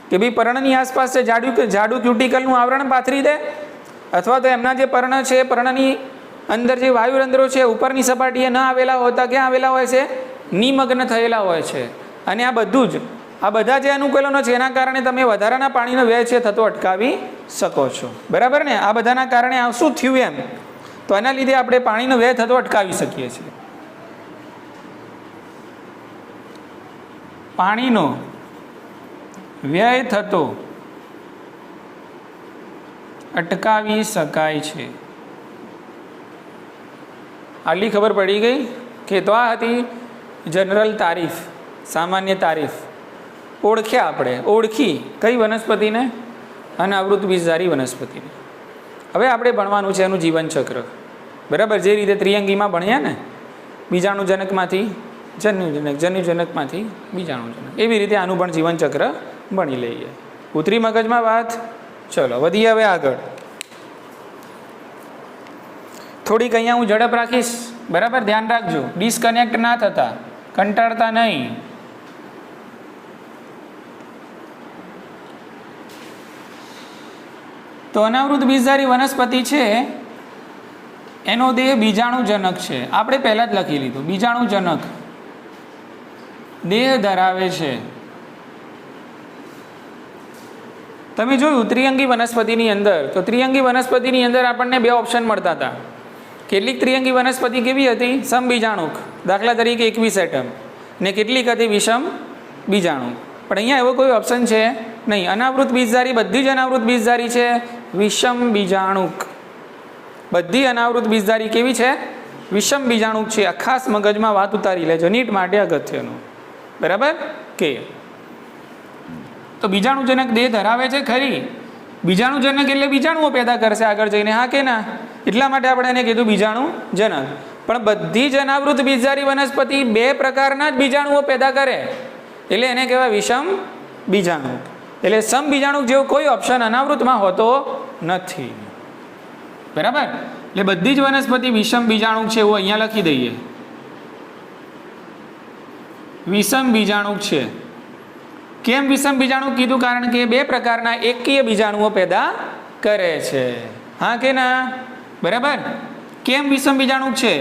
S1: કે ભાઈ પર્ણની આસપાસ છે જાડું ક્યુટિકલનું આવરણ પાથરી દે, અથવા તો એમના જે પર્ણ છે પર્ણની અંદર જે વાયુરંધ્રો છે ઉપરની સપાટીએ ન આવેલા હોતા ક્યાં આવેલા હોય છે? નિમગ્ન થયેલા હોય છે. અને આ બધું જ આ બધા જે અનુકૂલનો છે એના કારણે તમે વધારાના પાણીનો વ્યય છે થતો અટકાવી શકો છો. બરાબર ને? આ બધાના કારણે આ શું થયું એમ, તો એના લીધે આપણે પાણીનો વ્યય થતો અટકાવી શકીએ છીએ. પાણીનો વ્યય થતો અટકાવી શકાય છે. આટલી ખબર પડી ગઈ કે તો આ હતી જનરલ તારીફ, સામાન્ય તારીફ. ઓળખ્યા આપણે, ઓળખી કઈ વનસ્પતિને? અનાવૃત બીજધારી વનસ્પતિને. હવે આપણે ભણવાનું છે એનું જીવનચક્ર. બરાબર? જે રીતે ત્રિઅંગીમાં ભણ્યા ને, બીજાણુજનકમાંથી જન્યુજનક, જન્યુજનકમાંથી બીજાણુજનક, એવી રીતે આનું પણ જીવનચક્ર ભણી લઈએ. ઉતરી મગજમાં વાત? ચલો વધીએ હવે આગળ. થોડીક અહીંયા હું ઝડપ રાખીશ. બરાબર? ધ્યાન રાખજો, ડિસ્કનેક્ટ ના થતા, કંટાળતા નહીં. તો અનાવૃત બીજધારી વનસ્પતિ છે એનો દેહ બીજાણુજનક છે. આપણે પહેલાં જ લખી લીધું, બીજાણુજનક દેહ ધરાવે છે. તમે જોયું ત્રિઅંગી વનસ્પતિની અંદર, તો ત્રિઅંગી વનસ્પતિની અંદર આપણને બે ઓપ્શન મળતા હતા. કેટલીક ત્રિઅંગી વનસ્પતિ કેવી હતી? સમબીજાણુક, દાખલા તરીકે 21 એટમ, ને કેટલીક હતી વિષમ બીજાણુક. પણ અહીંયા એવો કોઈ ઓપ્શન છે નહીં. અનાવૃત બીજધારી બધી જ અનાવૃત બીજધારી છે વિષમ બીજાણુક. બધી અનાવૃત બીજધારી કેવી છે? વિષમ બીજાણુક છે. આ ખાસ મગજમાં વાત ઉતારી લેજો, નીટ માટે અગત્યનું. બરાબર? કે તો બીજાણુજનક દેહ ધરાવે છે ખરી. બીજાણુજનક એટલે બીજાણુઓ પેદા કરશે આગળ જઈને, હા કે ના? એટલા માટે આપણે એને કીધું બીજાણુજનક. પણ બધી જ અનાવૃત બીજધારી વનસ્પતિ બે પ્રકારના જ બીજાણુઓ પેદા કરે એટલે એને કહેવાય વિષમ બીજાણુક. એટલે સમ બીજાણુક જેવો કોઈ ઓપ્શન અનાવૃતમાં હોતો નથી. બરાબર? એટલે બધી જ વનસ્પતિ વિષમ બીજાણુક છે એવું અહીંયા લખી દઈએ. વિષમ બીજાણુક છે. કેમ વિષમ બીજાણુક કીધું? કારણ કે બે પ્રકારના એકકીય બીજાણુઓ પેદા કરે છે. હા કે ના? બરાબર. કેમ વિષમ બીજાણુક છે?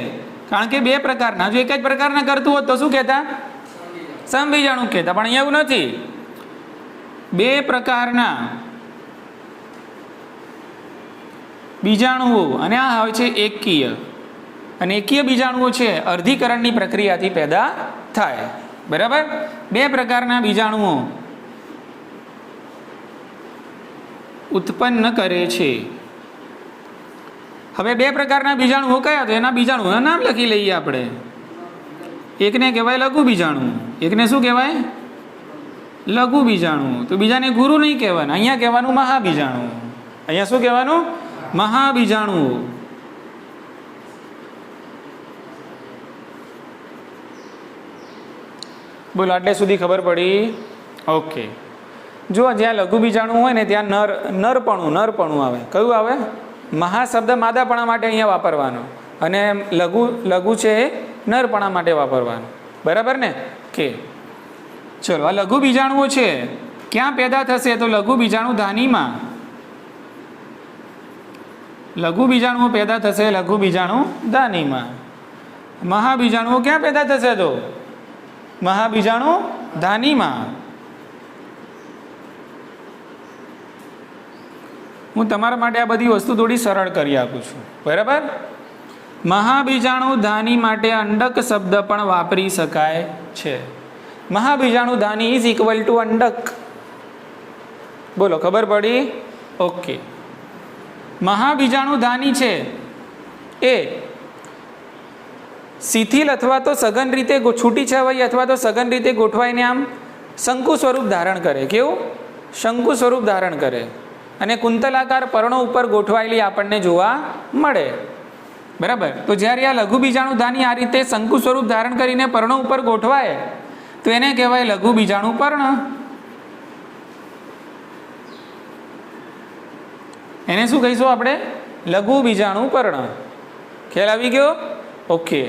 S1: કારણ કે બે પ્રકારના, જો એક જ પ્રકારના કરતું હોત તો શું કહેતા? સમબીજાણુક કહેતા. પણ અહીંયા એવું નથી. બે પ્રકારના બીજાણુઓ અને આ હોય છે એકકીય. અને એકકીય બીજાણુઓ છે અર્ધીકરણની પ્રક્રિયાથી પેદા થાય. બરાબર. બે પ્રકારના બીજાણુઓ ઉત્પન્ન કરે છે. હવે બે પ્રકારના બીજાણુઓ કયા? તો એના બીજાણુઓના નામ લખી લઈએ આપણે. એકને કહેવાય લઘુ બીજાણુ. એકને શું કહેવાય? લઘુ બીજાણુ. તો બીજાને ગુરુ નહીં કહેવાનું, અહીંયા કહેવાનું મહાબીજાણુ. અહીંયા શું કહેવાનું? મહાબીજાણુ. બોલો, આટલે સુધી ખબર પડી? ઓકે. જો જ્યાં લઘુ બીજાણુ હોય ને ત્યાં નરપણું આવે. કયું આવે? મહા શબ્દ માદાપણા માટે અહીંયા વાપરવાનો, અને લઘુ છે એ નરપણા માટે વાપરવાનો. બરાબર ને? કે ચલો, આ લઘુ બીજાણુઓ છે ક્યાં પેદા થશે? તો લઘુ બીજાણુ ધાનીમાં. લઘુ બીજાણુઓ પેદા થશે લઘુ બીજાણુ ધાનીમાં. મહાબીજાણુઓ ક્યાં પેદા થશે? તો મહાબીજાણુ ધાનીમાં. હું તમારા માટે આ બધી વસ્તુ થોડી સરળ કરી આપું છું. બરાબર. મહાબીજાણુ ધાની માટે અંડક શબ્દ પણ વાપરી શકાય છે. મહાબીજાણુ ધાની ઇઝ ઇક્વલ ટુ અંડક. બોલો, ખબર પડી? ઓકે. મહાબીજાણુ ધાની છે એ શિથિલ અથવા તો સઘન રીતે છૂટી છવાઈ અથવા તો સઘન રીતે ગોઠવાઈને આમ શંકુ સ્વરૂપ ધારણ કરે. કેવું? શંકુ સ્વરૂપ ધારણ કરે. અને કુંતલાકાર પર્ણો ઉપર ગોઠવાયેલી આપણને જોવા મળે. બરાબર. તો જ્યારે આ લઘુ બીજાણુ ધાની આ રીતે શંકુ સ્વરૂપ ધારણ કરીને પર્ણો ઉપર ગોઠવાય તો એને કહેવાય લઘુ બીજાણુ પર્ણ. એને શું કહીશું આપણે? લઘુ બીજાણુ પર્ણ. ખ્યાલ આવી ગયો? ઓકે.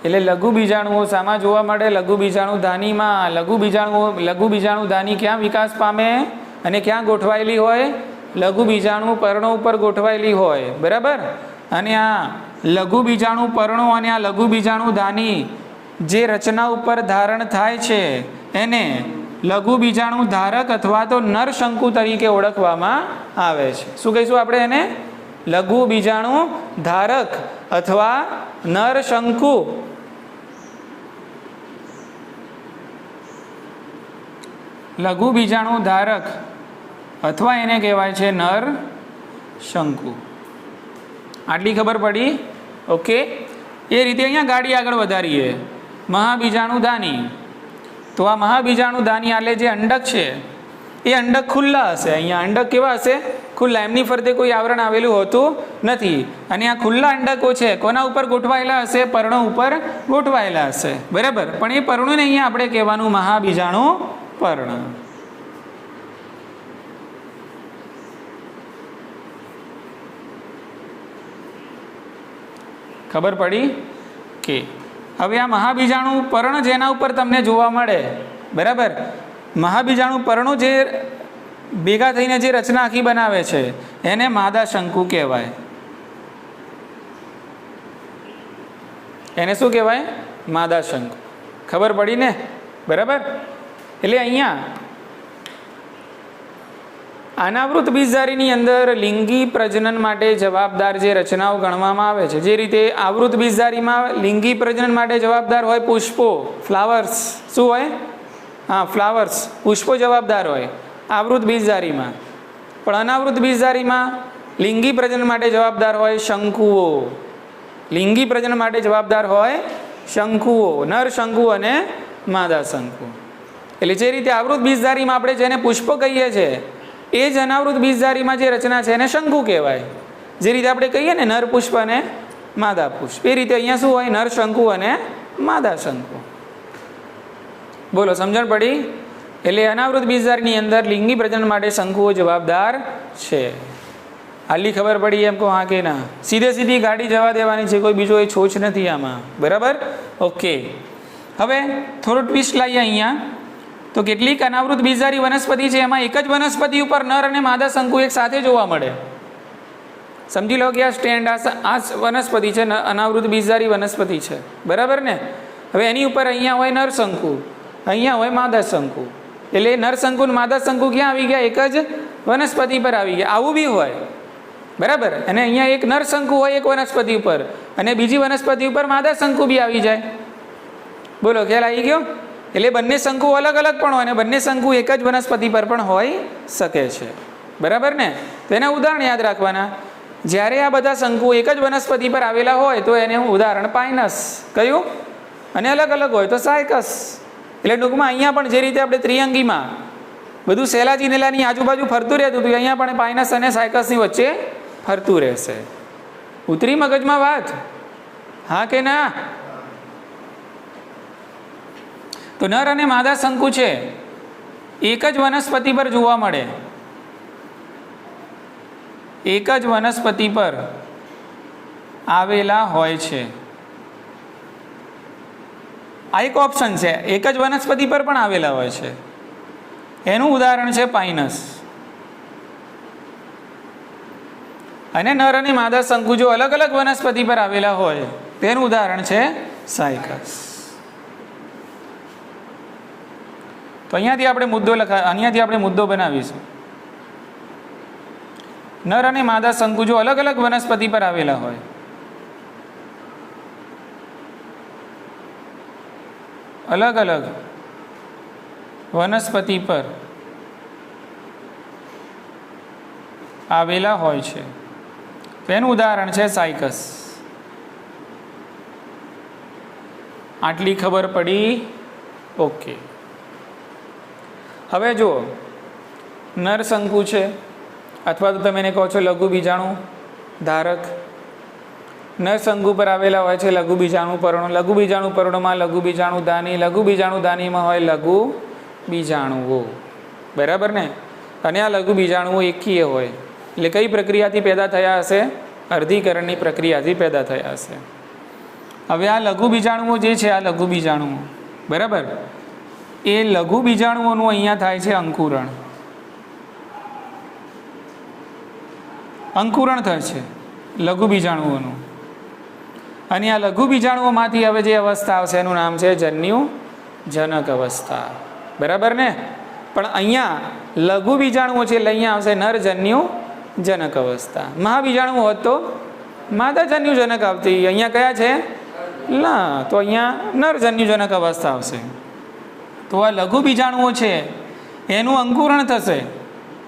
S1: એટલે લઘુ બીજાણુઓ શામાં જોવા મળે? લઘુ બીજાણુ ધાનીમાં. લઘુ બીજાણુ ધાની ક્યાં વિકાસ પામે અને ક્યાં ગોઠવાયેલી હોય? લઘુ બીજાણુ પર્ણો ઉપર ગોઠવાયેલી હોય. બરાબર. અને આ લઘુ બીજાણુ પર્ણો અને આ લઘુ બીજાણુ ધાની જે રચના ઉપર ધારણ થાય છે એને લઘુ બીજાણુ ધારક અથવા તો નરશંકુ તરીકે ઓળખવામાં આવે છે. શું કહીશું આપણે એને? લઘુ બીજાણુ ધારક અથવા નરશંકુ. લઘુ બીજાણુ ધારક અથવા એને કહેવાય છે નર શંકુ. આટલી ખબર પડી? ઓકે. એ રીતે અહીંયા ગાડી આગળ વધારીએ. મહાબીજાણુ ધાની. તો આ મહાબીજાણુ ધાની આલે જે અંડક છે એ અંડક ખુલ્લા હશે. અહીંયા અંડક કેવા હશે? ખુલ્લા. એમની ફરતે કોઈ આવરણ આવેલું હોતું નથી. અને આ ખુલ્લા અંડકો છે કોના ઉપર ગોઠવાયેલા હશે? પર્ણો ઉપર ગોઠવાયેલા હશે. બરાબર. પણ એ પર્ણોને અહીંયા આપણે કહેવાનું મહાબીજાણુ પર્ણ. ખબર પડી? કે હવે આ મહાબીજાણુ પર્ણ જેના ઉપર તમને જોવા મળે. બરાબર. મહાબીજાણુ પર્ણો જે ભેગા થઈને જે રચના આખી બનાવે છે એને માદા શંકુ કહેવાય. એને શું કહેવાય? માદા શંકુ. ખબર પડી ને? બરાબર. એટલે અહીંયા અનાવૃત બીજધારીની અંદર લિંગી પ્રજનન માટે જવાબદાર જે રચનાઓ ગણવામાં આવે છે, જે રીતે આવૃત બીજધારીમાં લિંગી પ્રજનન માટે જવાબદાર હોય પુષ્પો, ફ્લાવર્સ. શું હોય? હા, ફ્લાવર્સ, પુષ્પો જવાબદાર હોય આવૃત બીજધારીમાં. પણ અનાવૃત બીજધારીમાં લિંગી પ્રજનન માટે જવાબદાર હોય શંકુઓ. લિંગી પ્રજનન માટે જવાબદાર હોય શંકુઓ, નર શંકુ અને માદા શંકુ. એટલે જે રીતે આવૃત બીજધારીમાં આપણે જેને પુષ્પો કહીએ છીએ એ જ અનાવૃત બીજધારીમાં જે રચના છે એને શંકુ કહેવાય. જે રીતે આપણે કહીએ ને નર પુષ્પ અને માદા પુષ્પ, એ રીતે અહીંયા શું હોય? નર શંકુ અને માદા શંકુ. બોલો, સમજણ પડી? એટલે અનાવૃત બીજધારીની અંદર લિંગી પ્રજનન માટે શંકુઓ જવાબદાર છે. આટલી ખબર પડી એમ કહો હા કે ના? સીધે સીધી ગાડી જવા દેવાની છે, કોઈ બીજો એ છોછ નથી આમાં, બરાબર? ઓકે. હવે થોડું ટ્વિસ્ટ લાવીએ અહીંયા. તો કેટલીક અનાવૃત બીજધારી વનસ્પતિ છે, એમાં એક જ વનસ્પતિ ઉપર નર અને માદા શંકુ એક સાથે જોવા મળે. સમજી લો કે આ સ્ટેન્ડ, આ વનસ્પતિ છે, અનાવૃત બીજધારી વનસ્પતિ છે, બરાબર ને? હવે એની ઉપર અહીંયા હોય નર શંકુ, અહીંયા હોય માદા શંકુ. એટલે નર શંકુ ને માદા શંકુ ક્યાં આવી ગયા? એક જ વનસ્પતિ પર આવી ગયા. આવું બી હોય, બરાબર? અને અહીંયા એક નર શંકુ હોય એક વનસ્પતિ ઉપર, અને બીજી વનસ્પતિ ઉપર માદા શંકુ બી આવી જાય. બોલો, ખ્યાલ આવી ગયો? એટલે બંને શંકુ અલગ અલગ પણ હોય, અને બંને શંકુ એક જ વનસ્પતિ પર પણ હોઈ શકે છે, બરાબર ને? તો એના ઉદાહરણ યાદ રાખવાના. જ્યારે આ બધા શંકુ એક જ વનસ્પતિ પર આવેલા હોય તો એને ઉદાહરણ પાઇનસ કયું, અને અલગ અલગ હોય તો સાયકસ. એટલે ટૂંકમાં અહીંયા પણ જે રીતે આપણે ત્રિઅંગીમાં બધું સહેલા ચિનેલાની આજુબાજુ ફરતું રહેતું હતું, અહીંયા પણ પાઇનસ અને સાયકસની વચ્ચે ફરતું રહેશે. ઉતરી મગજમાં વાત? હા કે ના? તો નર અને માદા શંકુ છે એક જ વનસ્પતિ પર જોવા મળે, એક જ વનસ્પતિ પર આવેલા હોય છે. આ એક ઓપ્શન છે, એક જ વનસ્પતિ પર પણ આવેલા હોય છે. એનું ઉદાહરણ છે પાઇનસ. અને નર અને માદા શંકુ જો અલગ અલગ વનસ્પતિ પર આવેલા હોય તેનું ઉદાહરણ છે સાયકસ. તો અહીંયાથી આપણે મુદ્દો બનાવીશું. નર અને માદા શંકુ જો અલગ અલગ વનસ્પતિ પર આવેલા હોય, અલગ અલગ વનસ્પતિ પર આવેલા હોય છે તેનું ઉદાહરણ છે સાયકસ. આટલી ખબર પડી? ઓકે. હવે જુઓ, નર શંકુ છે, અથવા તો તમે એને કહો છો લઘુ બીજાણુ ધારક. નર શંકુ પર આવેલા હોય છે લઘુ બીજાણુ પર્ણો. લઘુ બીજાણુ પર્ણોમાં લઘુ બીજાણુ દાની, લઘુ બીજાણુ દાનીમાં હોય લઘુ બીજાણુઓ, બરાબર ને? અને આ લઘુ બીજાણુઓ એકીય હોય. એટલે કઈ પ્રક્રિયાથી પેદા થયા હશે? અર્ધીકરણની પ્રક્રિયાથી પેદા થયા હશે. હવે આ લઘુ બીજાણુઓ જે છે, આ લઘુ બીજાણુઓ, બરાબર, એ લઘુ બીજાણુઓનું અહીંયા થાય છે અંકુરણ. અંકુરણ થાય છે લઘુ બીજાણુઓનું. અને આ લઘુ બીજાણુઓમાંથી હવે જે અવસ્થા આવશે એનું નામ છે જન્યુજનક અવસ્થા, બરાબર ને? પણ અહીંયા લઘુ બીજાણુઓ છે એટલે અહીંયા આવશે નરજન્યુજનક અવસ્થા. મહાબીજાણુ હોત તો માદાજન્યુજનક આવતી. અહીંયા કયા છે? ના, તો અહીંયા નરજન્યુજનક અવસ્થા આવશે. તો આ લઘુ બીજાણુઓ છે એનું અંકુરણ થશે,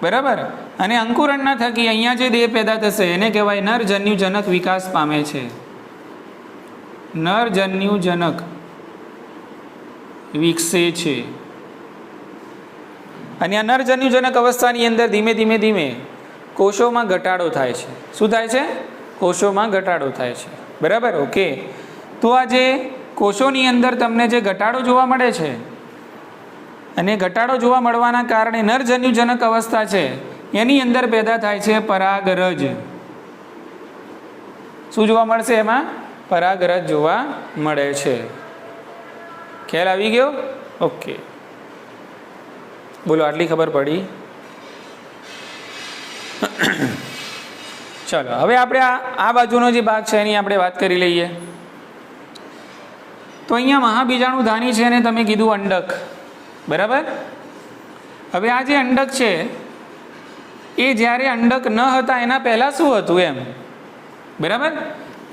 S1: બરાબર? અને અંકુરણના થકી અહીંયા જે દેહ પેદા થશે એને કહેવાય નરજન્યુજનક વિકાસ પામે છે. નરજન્યુજનક વિકસે છે. અને આ નરજન્યુજનક અવસ્થાની અંદર ધીમે ધીમે ધીમે કોષોમાં ઘટાડો થાય છે. શું થાય છે? કોષોમાં ઘટાડો થાય છે, બરાબર? ઓકે. તો આ જે કોષોની અંદર તમને જે ઘટાડો જોવા મળે છે, અને ઘટાડો જોવા મળવાના કારણે નરજન્યુજનક અવસ્થા છે એની અંદર પેદા થાય છે પરાગરજ. શું જોવા મળશે એમાં? પરાગરજ જોવા મળે છે. ખ્યાલ આવી ગયો? ઓકે. બોલો, આટલી ખબર પડી? ચાલો, હવે આપણે આ બાજુનો જે ભાગ છે એની આપણે વાત કરી લઈએ. તો અહીંયા મહાબીજાણુ ધાની છે અને તમે કીધું અંડક, બરાબર? હવે આ જે અંડક છે એ જ્યારે અંડક ન હતા એના પહેલાં શું હતું એમ, બરાબર?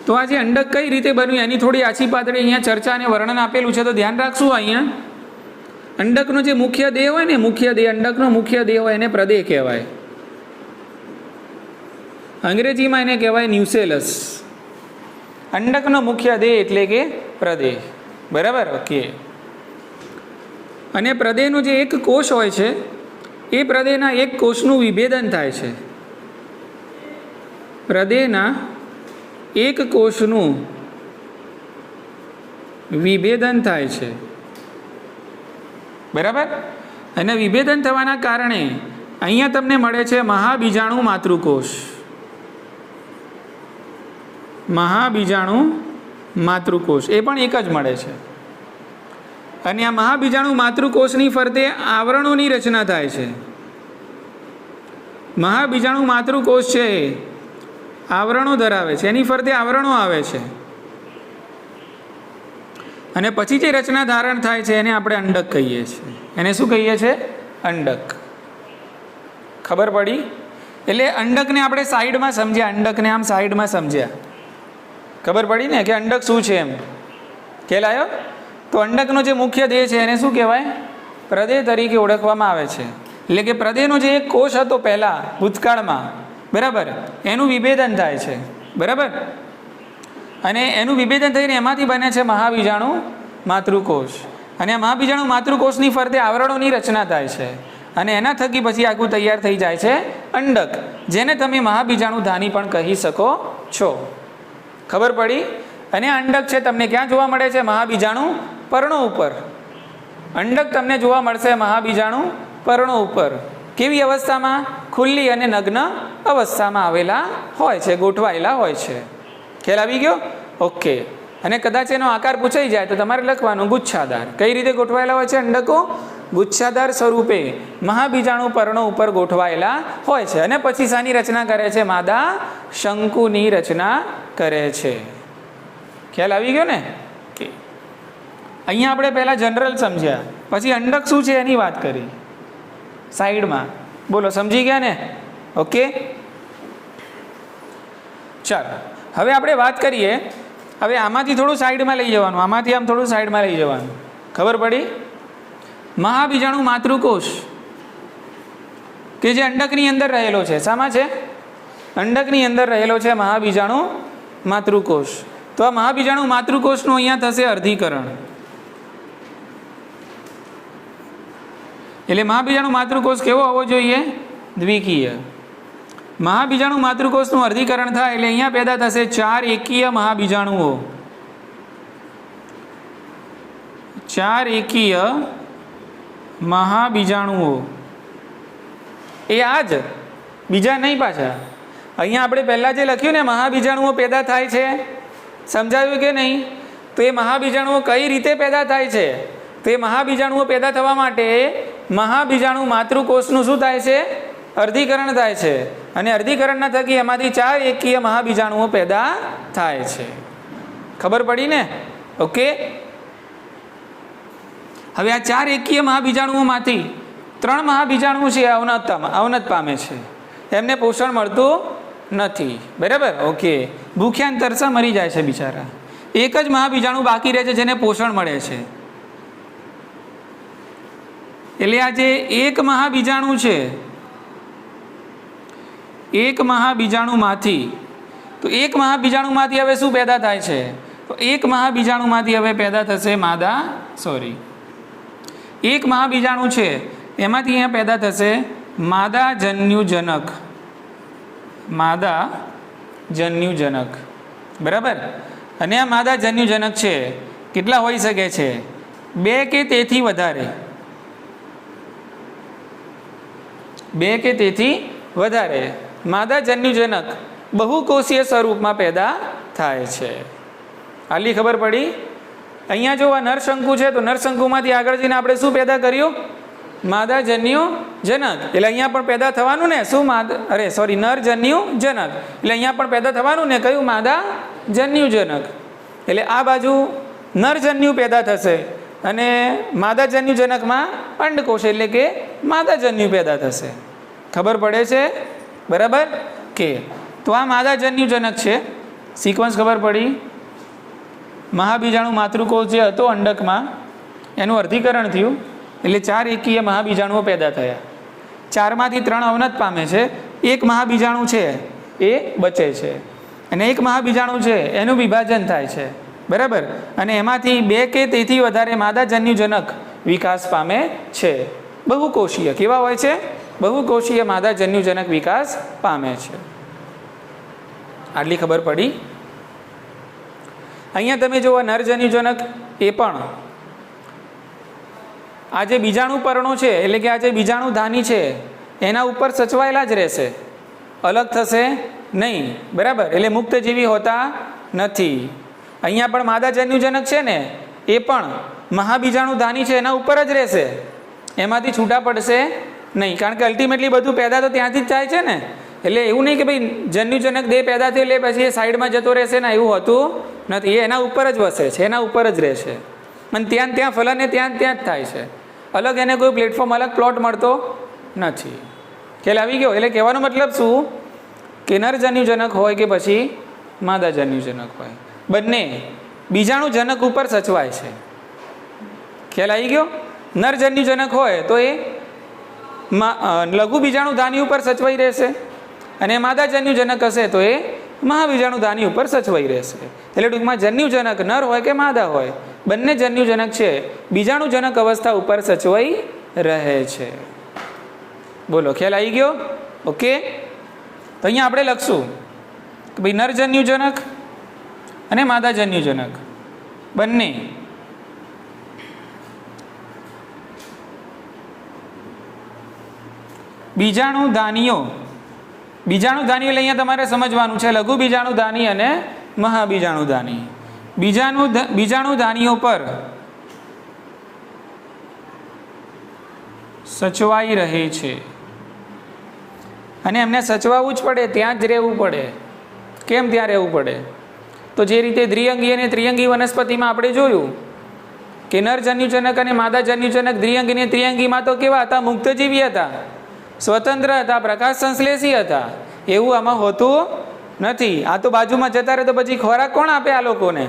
S1: તો આ જે અંડક કઈ રીતે બન્યું એની થોડી આછી પાતળી અહીંયા ચર્ચા અને વર્ણન આપેલું છે, તો ધ્યાન રાખશું. અહીંયા અંડકનો જે મુખ્ય દેહ હોય ને, મુખ્ય દેહ, અંડકનો મુખ્ય દેહ હોય એને પ્રદેહ કહેવાય. અંગ્રેજીમાં એને કહેવાય ન્યુસેલસ. અંડકનો મુખ્ય દેહ એટલે કે પ્રદેહ, બરાબર? ઓકે. અને પ્રદેહનો જે એક કોષ હોય છે એ પ્રદેહના એક કોષનું વિભેદન થાય છે. પ્રદેહના એક કોષનું વિભેદન થાય છે, બરાબર? અને વિભેદન થવાના કારણે અહીંયા તમને મળે છે મહાબીજાણુ માતૃકોષ. મહાબીજાણુ માતૃકોષ એ પણ એક જ મળે છે. અને આ મહાબીજાણુ માતૃકોષની ફરતે આવરણોની રચના થાય છે. મહાબીજાણુ માતૃકોષ છે આવરણો ધરાવે છે, એની ફરતે આવરણો આવે છે અને પછી જે રચના ધારણ થાય છે એને આપણે અંડક કહીએ છીએ. એને શું કહીએ છીએ? અંડક. ખબર પડી? એટલે અંડકને આપણે સાઈડમાં સમજ્યા, અંડકને આમ સાઈડમાં સમજ્યા. ખબર પડી ને કે અંડક શું છે એમ ખ્યાલ આવ્યો? તો અંડકનો જે મુખ્ય દેહ છે એને શું કહેવાય? પ્રદેહ તરીકે ઓળખવામાં આવે છે. એટલે કે પ્રદેહનો જે એક કોષ હતો પહેલાં ભૂતકાળમાં, બરાબર, એનું વિભેદન થાય છે, બરાબર, અને એનું વિભેદન થઈને એમાંથી બને છે મહાબીજાણુ માતૃકોષ. અને આ મહાબીજાણુ માતૃકોષની ફરતે આવરણોની રચના થાય છે અને એના થકી પછી આખું તૈયાર થઈ જાય છે અંડક, જેને તમે મહાબીજાણુ ધાની પણ કહી શકો છો. ખબર પડી? અને અંડક છે તમને ક્યાં જોવા મળે છે? મહાબીજાણુ પર્ણો ઉપર. અંડક તમને જોવા મળશે મહાબીજાણુ પર્ણો ઉપર. કેવી અવસ્થામાં? ખુલ્લી અને નગ્ન અવસ્થામાં આવેલા હોય છે, ગોઠવાયેલા હોય છે. ખ્યાલ આવી ગયો? ઓકે. અને કદાચ એનો આકાર પૂછાઈ જાય તો તમારે લખવાનું ગુચ્છાદાર. કઈ રીતે ગોઠવાયેલા હોય છે અંડકો? ગુચ્છાદાર સ્વરૂપે મહાબીજાણુ પર્ણો ઉપર ગોઠવાયેલા હોય છે. અને પછી શાની રચના કરે છે? માદા શંકુની રચના કરે છે. ખ્યાલ આવી ગયો ને? અહીંયા આપણે પહેલાં જનરલ સમજ્યા, પછી અંડક શું છે એની વાત કરી સાઈડમાં. બોલો, સમજી ગયા ને? ઓકે, ચાલો હવે આપણે વાત કરીએ. હવે આમાંથી થોડું સાઈડમાં લઈ જવાનું, આમાંથી આમ થોડું સાઈડમાં લઈ જવાનું. ખબર પડી? મહાબીજાણુ માતૃકોષ કે જે અંડકની અંદર રહેલો છે. શામાં છે? અંડકની અંદર રહેલો છે મહાબીજાણુ માતૃકોષ. તો આ મહાબીજાણુ માતૃકોષનું અહીંયા થશે અર્ધીકરણ. એટલે મહાબીજાણુ માતૃકોષ કેવો હોવો જોઈએ? દ્વિકીય. મહાબીજાણુ માતૃકોષનું અર્ધીકરણ થાય એટલે અહીંયા પેદા થશે 4 એકીય મહાબીજાણુઓ. 4 એકીય મહાબીજાણુઓ એ આ જ, બીજા નહીં પાછા. અહીંયા આપણે પહેલાં જે લખ્યું ને મહાબીજાણુઓ પેદા થાય છે, સમજાવ્યું કે નહીં? તો એ મહાબીજાણુઓ કઈ રીતે પેદા થાય છે? તો એ મહાબીજાણુઓ પેદા થવા માટે મહાબીજાણુ માતૃકોષનું શું થાય છે? અર્ધીકરણ થાય છે. અને અર્ધીકરણના થકી એમાંથી 4 એકીય મહાબીજાણુઓ પેદા થાય છે. ખબર પડી ને? ઓકે. હવે આ 4 એકીય મહાબીજાણુઓમાંથી 3 મહાબીજાણુ છે અવનત પામે છે, એમને પોષણ મળતું નથી, બરાબર? ઓકે. ભૂખ્યા તરસા મરી જાય છે બિચારા. એક જ મહાબીજાણુ બાકી રહે છે જેને પોષણ મળે છે. એટલે આ જે એક મહાબીજાણુ છે, એક મહાબીજાણુમાંથી, તો એક મહાબીજાણુમાંથી હવે શું પેદા થાય છે? તો એક મહાબીજાણુમાંથી હવે પેદા થશે એક મહાબીજાણુ છે એમાંથી અહીંયા પેદા થશે માદાજન્યુજનક, બરાબર? અને આ માદાજન્યુજનક છે કેટલા હોઈ શકે છે? 2 કે તેથી વધારે. 2 કે તેથી વધારે માદાજન્યુજનક બહુકોષીય સ્વરૂપમાં પેદા થાય છે. આટલી ખબર પડી? અહીંયા જો આ નરશંકુ છે તો નરશંકુમાંથી આગળ જઈને આપણે શું પેદા કર્યું? માદાજન્યુજનક. એટલે અહીંયા પણ પેદા થવાનું ને શું? નરજન્યુજનક. એટલે અહીંયા પણ પેદા થવાનું ને કયું? માદાજન્યુજનક. એટલે આ બાજુ નરજન્યુ પેદા થશે અને માદાજન્યુજનકમાં અંડકોષ એટલે કે માદાજન્યુ પેદા થશે. ખબર પડે છે? બરાબર કે? તો આ માદાજન્યુજનક છે. સિક્વન્સ ખબર પડી? મહાબીજાણુ માતૃકોષ જે હતો અંડકમાં એનું અર્ધીકરણ થયું એટલે 4 એકીય મહાબીજાણુઓ પેદા થયા. 4માંથી 3 અવનત પામે છે, એક મહાબીજાણુ છે એ બચે છે અને એક મહાબીજાણુ છે એનું વિભાજન થાય છે, બરાબર? અને એમાંથી 2 કે તેથી વધારે માદાજન્યુજનક વિકાસ પામે છે. બહુકોષીય કેવા હોય છે? બહુકોષીય માદાજન્યુજનક વિકાસ પામે છે. આટલી ખબર પડી? અહીંયા તમે જુઓ નરજન્યુજનક એ પણ આ જે બીજાણુ પર્ણો છે એટલે કે આ જે બીજાણુ ધાની છે એના ઉપર સચવાયેલા જ રહેશે, અલગ થશે નહીં, બરાબર? એટલે મુક્તજીવી હોતા નથી. અહીંયા પણ માદા જન્યુજનક છે ને એ પણ મહાબીજાણુધાની છે એના ઉપર જ રહેશે, એમાંથી છૂટા પડશે નહીં, કારણ કે અલ્ટિમેટલી બધું પેદા તો ત્યાંથી જ થાય છે ને. એટલે એવું નહીં કે ભાઈ જન્યુજનક દેહ પેદા થઈ એટલે પછી એ સાઈડમાં જતો રહેશે ને, એવું હોતું નથી. એ એના ઉપર જ વસે છે, એના ઉપર જ રહેશે, અને ત્યાં ફલન એ ત્યાં જ થાય છે. અલગ એને કોઈ પ્લેટફોર્મ અલગ પ્લોટ મળતો નથી. ખ્યાલ આવી ગયો? એટલે કહેવાનો મતલબ શું કે નરજન્યુજનક હોય કે પછી માદા જન્યુજનક હોય, બંને બીજાણુજનક ઉપર સચવાય છે. ખ્યાલ આવી ગયો? નરજન્યુજનક હોય તો એ લઘુ બીજાણુધાની ઉપર સચવાઈ રહેશે, અને માદા જન્યુજનક હશે તો એ મહાબીજાણુધાની ઉપર સચવાઈ રહેશે. એટલે ટૂંકમાં જન્યુજનક નર હોય કે માદા હોય, બંને જન્યુજનક છે બીજાણુજનક અવસ્થા ઉપર સચવાઈ રહે છે. બોલો, ખ્યાલ આવી ગયો? ઓકે. તો અહીંયા આપણે લખશું કે ભાઈ નરજન્યુજનક અને માદા જન્યુજનક બંને બીજાણુધાનીઓ એટલે અહીંયા તમારે સમજવાનું છે લઘુ બીજાણુધાની અને મહાબીજાણુધાની. બીજાણુધાનીઓ પર સચવાઈ રહે છે, અને એમને સચવાવું જ પડે, ત્યાં જ રહેવું પડે. કેમ ત્યાં રહેવું પડે? તો જે રીતે દ્વિઅંગી અને ત્રિઅંગી વનસ્પતિમાં આપણે જોયું કે નરજન્યુજનક અને માદા જન્યુજનક દ્વિઅંગી અને ત્રિઅંગીમાં તો કેવા હતા? મુક્તજીવી હતા, સ્વતંત્ર હતા, પ્રકાશ સંશ્લેષી હતા. એવું આમાં હોતું નથી. આ તો બાજુમાં જતા રહે તો પછી ખોરાક કોણ આપે આ લોકોને?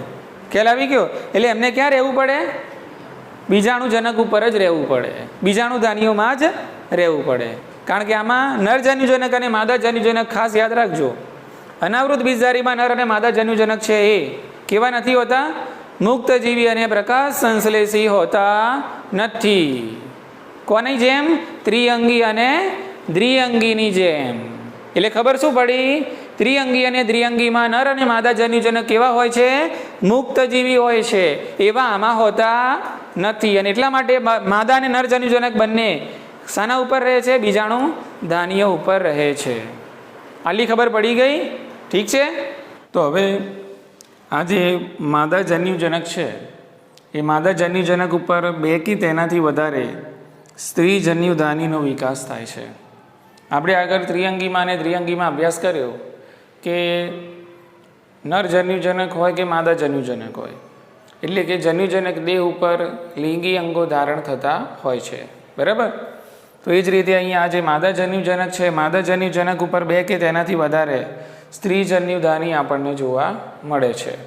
S1: ખ્યાલ આવી ગયો? એટલે એમને ક્યાં રહેવું પડે? બીજાણુજનક ઉપર જ રહેવું પડે, બીજાણુધાનીઓમાં જ રહેવું પડે. કારણ કે આમાં નરજન્યુજનક અને માદા જન્યુજનક ખાસ યાદ રાખજો, અનાવૃત બીજધારીમાં નર અને માદા જન્યુજનક છે એ કેવા નથી હોતા? મુક્તજીવી અને પ્રકાશ સંશ્લેષી હોતા નથી. કોની જેમ? ત્રિઅંગી અને દ્વિઅંગીની જેમ. એટલે ખબર શું પડી? ત્રિઅંગી અને દ્વિઅંગીમાં નર અને માદા જન્યુજનક કેવા હોય છે? મુક્તજીવી હોય છે, એવા આમાં હોતા નથી. અને એટલા માટે માદા અને નર જન્યુજનક બંને શાના ઉપર રહે છે? બીજાણુધાનીઓ ઉપર રહે છે. આટલી ખબર પડી ગઈ? ઠીક છે. તો હવે આ જે માદા જન્યુજનક છે એ માદા જન્યુજનક ઉપર 2 કે તેનાથી વધારે સ્ત્રી જન્યુધાનીનો વિકાસ થાય છે. આપણે આગળ ત્રિઅંગીમાં અને દ્વિઅંગીમાં અભ્યાસ કર્યો કે નર જન્યુજનક હોય કે માદા જન્યુજનક હોય, એટલે કે જન્યુજનક દેહ ઉપર લિંગી અંગો ધારણ થતા હોય છે. બરાબર? તો એ જ રીતે અહીંયા આ જે માદા જન્યુજનક છે, માદા જન્યુજનક ઉપર 2 કે તેનાથી વધારે સ્ત્રી જન્યુધાની આપણને જોવા મળે છે.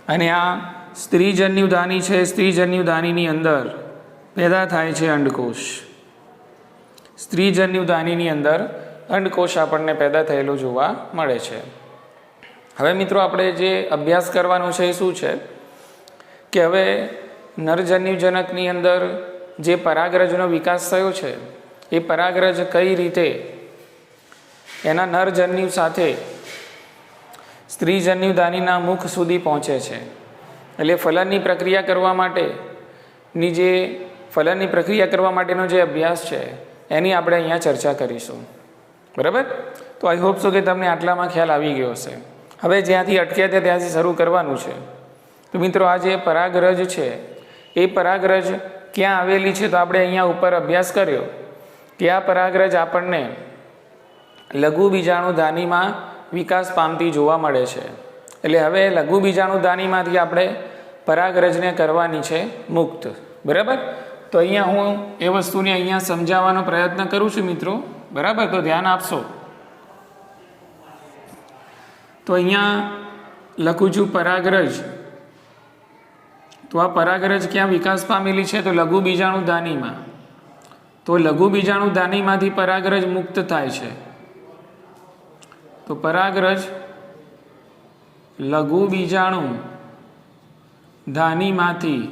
S1: અને આ સ્ત્રી જન્યુધાની છે, સ્ત્રી જન્યુધાનીની અંદર પેદા થાય છે અંડકોષ. સ્ત્રી જન્યુધાનીની અંદર અંડકોષ આપણને પેદા થયેલો જોવા મળે છે. હવે મિત્રો આપણે જે અભ્યાસ કરવાનો છે એ શું છે કે હવે નરજન્યુજનકની અંદર જે પરાગરજનો વિકાસ થયો છે એ પરાગરજ કઈ રીતે એના નરજન્યુ સાથે સ્ત્રી જન્યુધાનીના મુખ સુધી પહોંચે છે. એટલે ફલનની પ્રક્રિયા કરવા માટેનો જે અભ્યાસ છે એની આપણે અહીંયા ચર્ચા કરીશું. બરાબર? તો આઈ હોપ સો કે તમને આટલામાં ખ્યાલ આવી ગયો હશે. હવે જ્યાંથી અટક્યા હતા ત્યાંથી શરૂ કરવાનું છે. તો મિત્રો આ જે પરાગરજ છે એ પરાગરજ ક્યાં આવેલી છે? તો આપણે અહીંયા ઉપર અભ્યાસ કર્યો કે આ પરાગરજ આપણને લઘુ બીજાણુધાનીમાં વિકાસ પામતી જોવા મળે છે. એટલે હવે લઘુ બીજાણુધાનીમાંથી આપણે પરાગરજને કરવાની છે મુક્ત. બરાબર? તો અહીંયા હું એ વસ્તુને અહીંયા સમજાવવાનો પ્રયત્ન કરું છું મિત્રો. બરાબર? તો ધ્યાન આપશો. તો અહીંયા લખું છું પરાગરજ. તો આ પરાગરજ ક્યાં વિકાસ પામેલી છે? તો લઘુ બીજાણુધાનીમાં. તો લઘુ બીજાણુધાનીમાંથી પરાગરજ મુક્ત થાય છે. તો પરાગરજ લઘુ બીજાણુધાનીમાંથી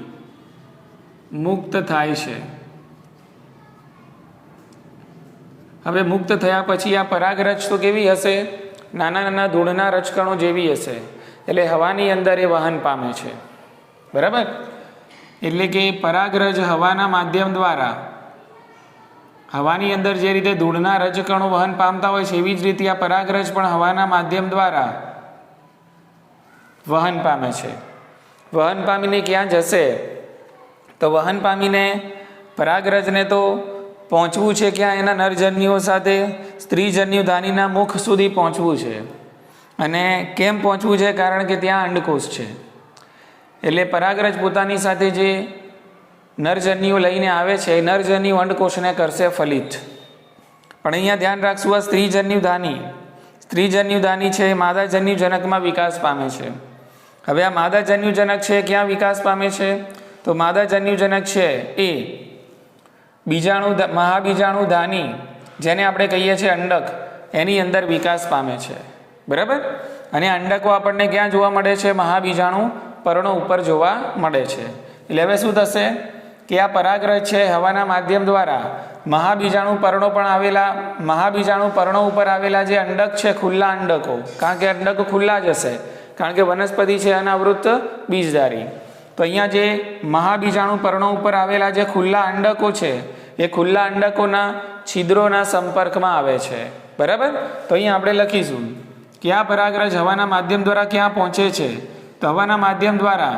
S1: મુક્ત થાય છે. હવે મુક્ત થયા પછી આ પરાગરજ તો કેવી હશે? નાના નાના ધૂળના રજકણો જેવી હશે. એટલે હવાની અંદર એ વહન પામે છે. બરાબર? એટલે કે પરાગરજ હવાના માધ્યમ દ્વારા, હવાની અંદર જે રીતે ધૂળના રજકણો વહન પામતા હોય છે એવી જ રીતે આ પરાગરજ પણ હવાના માધ્યમ દ્વારા વહન પામે છે. વહન પામીને ક્યાં જશે? તો વહન પામીને પરાગરજને તો પહોંચવું છે ક્યાં? એના નરજન્યુઓ સાથે સ્ત્રીજન્યુધાનીના મુખ સુધી પહોંચવું છે. અને કેમ પહોંચવું છે? કારણ કે ત્યાં અંડકોષ છે. એટલે પરાગરજ પોતાની સાથે જે નરજન્યુઓ લઈને આવે છે એ નરજન્યુ અંડકોષને કરશે ફલિત. પણ અહીંયા ધ્યાન રાખશું, આ સ્ત્રીજન્યુધાની છે એ માદાજન્યુજનકમાં વિકાસ પામે છે. હવે આ માદાજન્યુજનક છે ક્યાં વિકાસ પામે છે? તો માદાજન્યુજનક છે એ મહાબીજાણુધાની જેને આપણે કહીએ છીએ અંડક, એની અંદર વિકાસ પામે છે. બરાબર? અને અંડકો આપણને ક્યાં જોવા મળે છે? મહાબીજાણુ પર્ણો ઉપર જોવા મળે છે. એટલે હવે શું થશે કે આ પરાગરજ છે હવાના માધ્યમ દ્વારા મહાબીજાણુ પર્ણો ઉપર આવેલા જે અંડક છે, ખુલ્લા અંડકો, કારણ કે અંડકો ખુલ્લા જ હશે, કારણ કે વનસ્પતિ છે અનાવૃત બીજધારી. તો અહીંયા જે મહાબીજાણુ પર્ણો ઉપર આવેલા જે ખુલ્લા અંડકો છે એ ખુલ્લા અંડકોના છિદ્રોના સંપર્કમાં આવે છે. બરાબર? તો અહીંયા આપણે લખીશું કે આ પરાગરજ હવાના માધ્યમ દ્વારા ક્યાં પહોંચે છે? તો હવાના માધ્યમ દ્વારા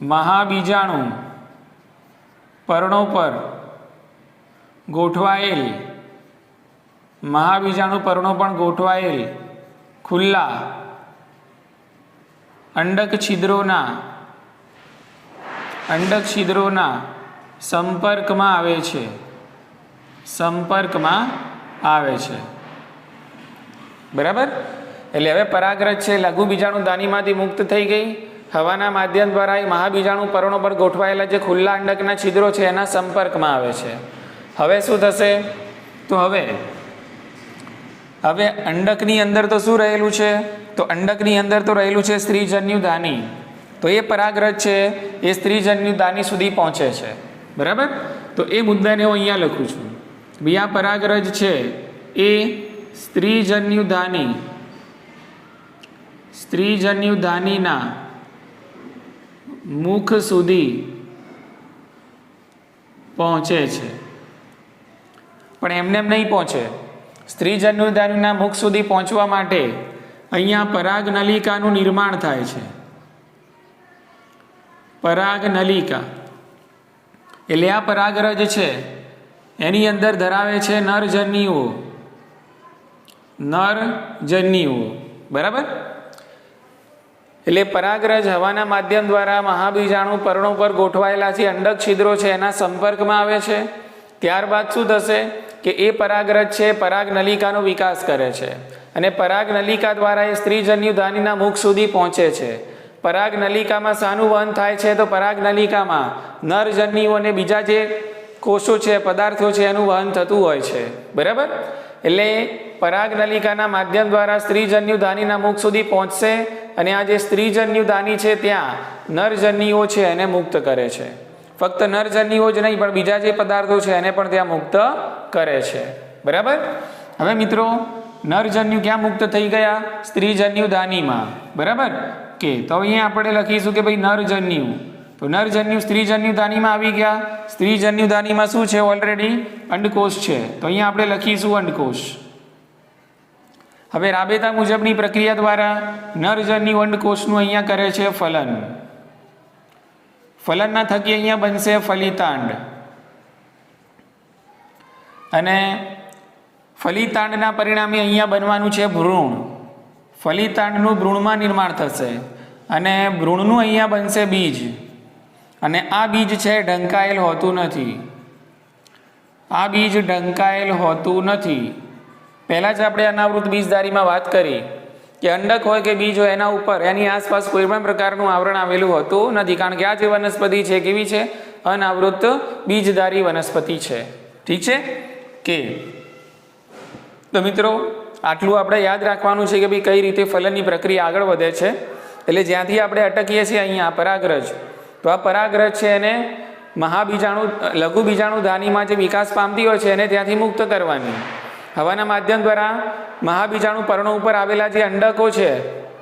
S1: મહાબીજાણુ પર્ણો પર ગોઠવાયેલ ખુલ્લા અંડક છિદ્રોના સંપર્કમાં આવે છે. બરાબર? એટલે હવે પરાગરજ છે લઘુ બીજાણુ દાનીમાંથી મુક્ત થઈ ગઈ, હવાના માધ્યમ દ્વારા એ મહાબીજાણુ પર્ણો પર ગોઠવાયેલા જે ખુલ્લા અંડકના છિદ્રો છે એના સંપર્કમાં આવે છે. હવે શું થશે? તો હવે અંડકની અંદર તો શું રહેલું છે? તો અંડકની અંદર તો રહેલું છે સ્ત્રીજન્યુધાની. તો એ પરાગરજ છે એ સ્ત્રીજન્યુધાની સુધી પહોંચે છે. બરાબર? તો એ મુદ્દાને હું અહીંયા લખું છું. ભાઈ આ પરાગરજ છે એ સ્ત્રીજન્યુધાનીના મુખ સુધી પહોંચે છે. પણ એમને એમ નહીં પહોંચે. સ્ત્રીજન્યુધાનીના મુખ સુધી પહોંચવા માટે અહીંયા પરાગનલિકાનું નિર્માણ થાય છે. પરાગનલિકા એટલે આ પરાગરજ છે એની અંદર ધરાવે છે નરજન્યુઓ. બરાબર? એટલે પરાગરજ હવાના માધ્યમ દ્વારા મહાબીજાણુ પર્ણો પર ગોઠવાયેલા જે અંડક છિદ્રો છે એના સંપર્કમાં આવે છે. ત્યારબાદ શું થશે કે એ પરાગરજ છે પરાગનલિકાનો વિકાસ કરે છે અને પરાગનલિકા દ્વારા એ સ્ત્રીજન્યુધાનીના મુખ સુધી પહોંચે છે. પરાગનલિકામાં શાનું વહન થાય છે? તો પરાગનલિકામાં નરજન્યુઓ અને બીજા જે કોષો છે, પદાર્થો છે એનું વહન થતું હોય છે. બરાબર? એટલે પરાગનલિકાના માધ્યમ દ્વારા સ્ત્રીજન્યુધાનીના મુખ સુધી પહોંચશે અને આ જે સ્ત્રીજન્યુધાની છે ત્યાં નરજન્યુઓ છે એને મુક્ત કરે છે. ફક્ત નરજન્યુઓ જ નહીં પણ બીજા જે પદાર્થો છે એને પણ ત્યાં મુક્ત કરે છે. બરાબર? હવે મિત્રો નરજન્યુ ક્યાં મુક્ત થઈ ગયા? સ્ત્રીજન્યુધાનીમાં. બરાબર? કે તો અહીંયા આપણે લખીશું કે ભાઈ નરજન્યુ, તો નરજન્યુ સ્ત્રીજન્યુધાનીમાં આવી ગયા. સ્ત્રીજન્યુધાનીમાં શું છે? ઓલરેડી અંડકોષ છે. તો અહીંયા આપણે લખીશું અંડકોષ. હવે રાબેતા મુજબની પ્રક્રિયા દ્વારા નરજન્યુ અંડકોષનું અહીંયા કરે છે ફલન. ફલનના થકી અહીંયા બનશે ફલિતાંડ અને ફલિતાંડના પરિણામે અહીંયા બનવાનું છે ભ્રૂણ. ફલિતાંડનું ભ્રૂણમાં નિર્માણ થશે અને ભ્રૂણનું અહીંયા બનશે બીજ. અને આ બીજ છે ઢંકાયેલ હોતું નથી. પહેલાં જ આપણે અનાવૃત બીજધારીમાં વાત કરી કે અંડક હોય કે બીજ હોય એના ઉપર એની આસપાસ કોઈ પણ પ્રકારનું આવરણ આવેલું હોતું નથી, કારણ કે આ જે વનસ્પતિ છે કેવી છે? અનાવૃત બીજધારી વનસ્પતિ છે. ઠીક છે કે? તો મિત્રો આટલું આપણે યાદ રાખવાનું છે કે ભાઈ કઈ રીતે ફલનની પ્રક્રિયા આગળ વધે છે. એટલે જ્યાંથી આપણે અટકીએ છીએ અહીંયા પરાગરજ, તો આ પરાગરજ છે એને લઘુ બીજાણુધાનીમાં જે વિકાસ પામતી હોય છે એને ત્યાંથી મુક્ત કરવાની. હવાના માધ્યમ દ્વારા મહાબીજાણુ પર્ણો ઉપર આવેલા જે અંડકો છે,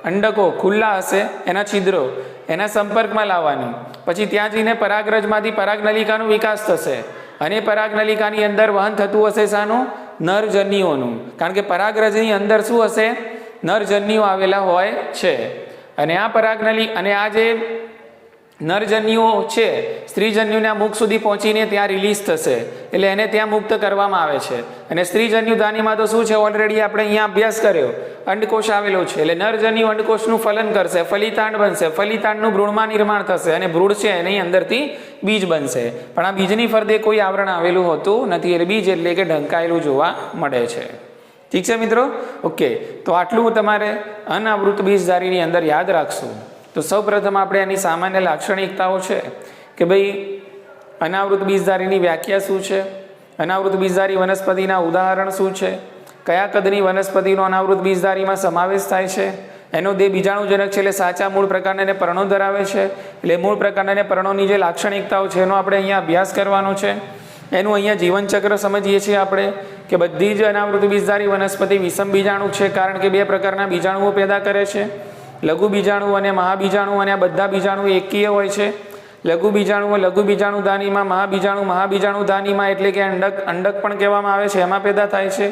S1: અંડકો ખુલ્લા હશે એના છિદ્રો, એના સંપર્કમાં લાવવાની. પછી ત્યાં જઈને પરાગરજમાંથી પરાગનલિકાનો વિકાસ થશે અને પરાગનલિકાની અંદર વહન થતું હશે શાનું? નરજન્યુઓનું. કારણ કે પરાગરજની અંદર શું હશે? નરજન્યુઓ આવેલા હોય છે અને આ પરાગનળી અને આ જે નરજન્યુઓ છે સ્ત્રીજન્યુના મુખ સુધી પહોંચીને ત્યાં રિલીઝ થશે, એટલે એને ત્યાં મુક્ત કરવામાં આવે છે. અને સ્ત્રીજન્યુ ધાનીમાં તો શું છે, ઓલરેડી આપણે અહીંયા અભ્યાસ કર્યો, અંડકોશ આવેલો છે. એટલે નરજન્યુ અંડકોશનું ફલન કરશે, ફલિતાંડ બનશે, ફલિતાંડનું ભ્રૂણમાં નિર્માણ થશે અને ભ્રૂણ છે એની અંદરથી બીજ બનશે. પણ આ બીજની ફરતે કોઈ આવરણ આવેલું હોતું નથી, એટલે બીજ એટલે કે ઢંકાયેલું જોવા મળે છે. ઠીક છે મિત્રો? ઓકે, તો આટલું તમારે અનાવૃત બીજધારીની અંદર યાદ રાખશું. તો સૌ પ્રથમ આપણે એની સામાન્ય લાક્ષણિકતાઓ છે કે ભાઈ અનાવૃત બીજધારીની વ્યાખ્યા શું છે, અનાવૃત બીજધારી વનસ્પતિના ઉદાહરણ શું છે, કયા કદની વનસ્પતિનો અનાવૃત બીજધારીમાં સમાવેશ થાય છે, એનો દેહ બીજાણુજનક છે એટલે સાચા મૂળ પ્રકારના પર્ણો ધરાવે છે, એટલે મૂળ પ્રકારના પર્ણોની જે લાક્ષણિકતાઓ છે એનો આપણે અહીંયા અભ્યાસ કરવાનો છે. એનું અહીંયા જીવનચક્ર સમજીએ છીએ આપણે કે બધી જ અનાવૃત બીજધારી વનસ્પતિ વિષમ બીજાણુ છે, કારણ કે બે પ્રકારના બીજાણુઓ પેદા કરે છે, લઘુ બીજાણુ અને મહાબીજાણુ. અને આ બધા બીજાણુ એકીય હોય છે. લઘુ બીજાણુઓ લઘુ બીજાણુ ધાનીમાં, મહાબીજાણુ ધાનીમાં એટલે કે અંડક પણ કહેવામાં આવે છે, એમાં પેદા થાય છે.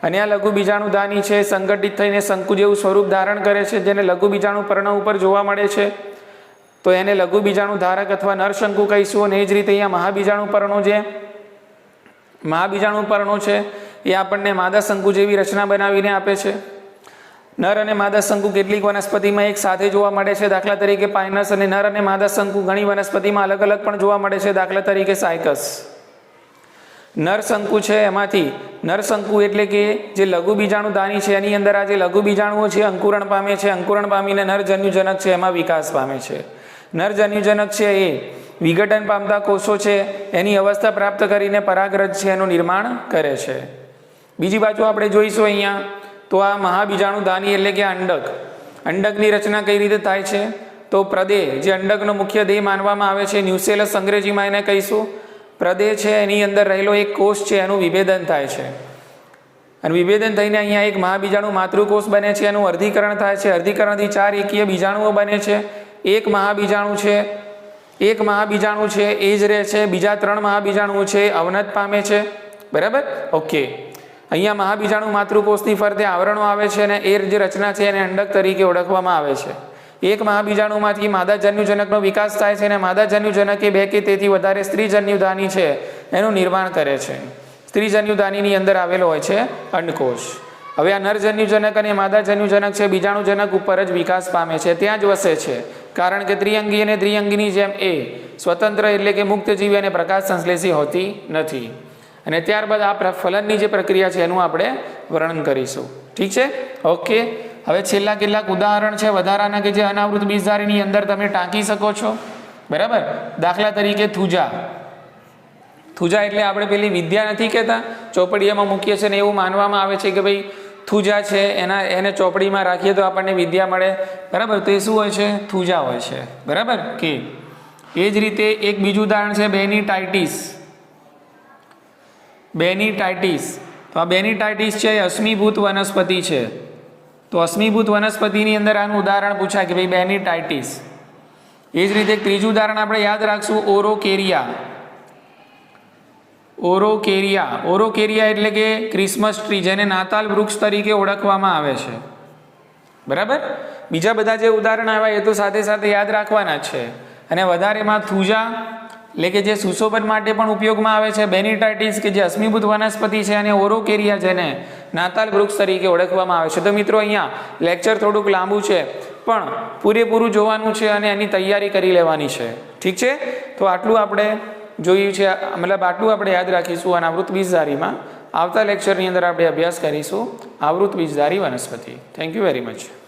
S1: અને આ લઘુ બીજાણુ ધાની છે સંગઠિત થઈને શંકુ જેવું સ્વરૂપ ધારણ કરે છે, જેને લઘુ બીજાણુ પર્ણ ઉપર જોવા મળે છે, તો એને લઘુ બીજાણુ ધારક અથવા નરશંકુ કહીશું. અને એ જ રીતે અહીંયા મહાબીજાણુ પર્ણો છે એ આપણને માદા શંકુ જેવી રચના બનાવીને આપે છે. નર અને માદા શંકુ કેટલીક વનસ્પતિમાં એક સાથે જોવા મળે છે, દાખલા તરીકે પાઇનસ. અને નર અને માદા શંકુ ઘણી વનસ્પતિમાં અલગ અલગ પણ જોવા મળે છે, દાખલા તરીકે સાયકસ. નરશંકુ છે એમાંથી નરશંકુ એટલે કે જે લઘુ બીજાણુ દાની છે એની અંદર આ જે લઘુ બીજાણુઓ છે અંકુરણ પામે છે, અંકુરણ પામીને નરજન્યુજનક છે એમાં વિકાસ પામે છે. નરજન્યુજનક છે એ વિઘટન પામતા કોષો છે એની અવસ્થા પ્રાપ્ત કરીને પરાગરજ છે એનું નિર્માણ કરે છે. બીજી બાજુ આપણે જોઈશું અહીંયા તો આ મહાબીજાણુ દાની એટલે કે અંડકની રચના કઈ રીતે થાય છે, તો પ્રદેહ જે અંડકનો મુખ્ય દેહ માનવામાં આવે છે, ન્યુસેલસ અંગ્રેજીમાં એને કહીશું. પ્રદેહ છે એની અંદર રહેલો એક કોષ છે એનું વિભેદન થાય છે અને વિભેદન થઈને અહીંયા એક મહાબીજાણુ માતૃકોષ બને છે, એનું અર્ધીકરણ થાય છે. અર્ધીકરણથી 4 એકીય બીજાણુઓ બને છે. એક મહાબીજાણુ છે એ જ રહે છે, બીજા 3 મહાબીજાણુઓ છે અવનત પામે છે. બરાબર? ઓકે, અહીંયા મહાબીજાણુ માતૃકોષની ફરતે આવરણો આવે છે અને એ જે રચના છે એને અંડક તરીકે ઓળખવામાં આવે છે. એક મહાબીજાણુમાંથી માદા જન્યુજનકનો વિકાસ થાય છે અને માદા જન્યુજનક એ 2 કે તેથી વધારે સ્ત્રીજન્યુધાની છે એનું નિર્માણ કરે છે. સ્ત્રીજન્યુધાનીની અંદર આવેલો હોય છે અંડકોષ. હવે આ નરજન્યુજનક અને માદા જન્યુજનક છે બીજાણુજનક ઉપર જ વિકાસ પામે છે, ત્યાં જ વસે છે, કારણ કે ત્રિઅંગી અને દ્વિઅંગીની જેમ એ સ્વતંત્ર એટલે કે મુક્ત જીવી અને પ્રકાશ સંશ્લેષી હોતી નથી. અને ત્યારબાદ આ ફલનની જે પ્રક્રિયા છે એનું આપણે વર્ણન કરીશું. ઠીક છે? ઓકે, હવે છેલ્લા કેટલાક ઉદાહરણ છે વધારાના કે જે અનાવૃત બીજધારીની અંદર તમે ટાંકી શકો છો. બરાબર? દાખલા તરીકે થૂજા એટલે આપણે પેલી વિદ્યા નથી કહેતા, ચોપડીયામાં મૂકીએ છીએ ને એવું માનવામાં આવે છે કે ભાઈ થૂજા છે એને ચોપડીમાં રાખીએ તો આપણને વિદ્યા મળે. બરાબર? તો એ શું હોય છે? થૂજા હોય છે. બરાબર? કે એ જ રીતે એક બીજું ઉદાહરણ છે બેનીટાઇટિસ. તો આ બેનીટાઇટિસ છે એ અશ્મિભૂત વનસ્પતિ છે. તો અશ્મિભૂત વનસ્પતિની અંદર આનું ઉદાહરણ પૂછાય કે ભાઈ બેનીટાઇટિસ. એ જ રીતે ત્રીજું ઉદાહરણ આપણે યાદ રાખશું ઓરોકેરિયા એટલે કે ક્રિસમસ ટ્રી, જેને નાતાલ વૃક્ષ તરીકે ઓળખવામાં આવે છે. બરાબર? બીજા બધા જે ઉદાહરણ આવ્યા એ તો સાથે સાથે યાદ રાખવાના જ છે. અને વધારેમાં થૂજા એટલે કે જે સુશોભન માટે પણ ઉપયોગમાં આવે છે, બેનીટાઇટિસ કે જે અશ્મિભૂત વનસ્પતિ છે, અને ઓરોકેરિયા જેને નાતાલ વૃક્ષ તરીકે ઓળખવામાં આવે છે. તો મિત્રો અહીંયા લેક્ચર થોડુંક લાંબુ છે પણ પૂરેપૂરું જોવાનું છે અને એની તૈયારી કરી લેવાની છે. ઠીક છે? તો આટલું આપણે જોયું છે, મતલબ આટલું આપણે યાદ રાખીશું અનાવૃત બીજધારીમાં. આવતા લેક્ચરની અંદર આપણે અભ્યાસ કરીશું આવૃત બીજધારી વનસ્પતિ. Thank you very much.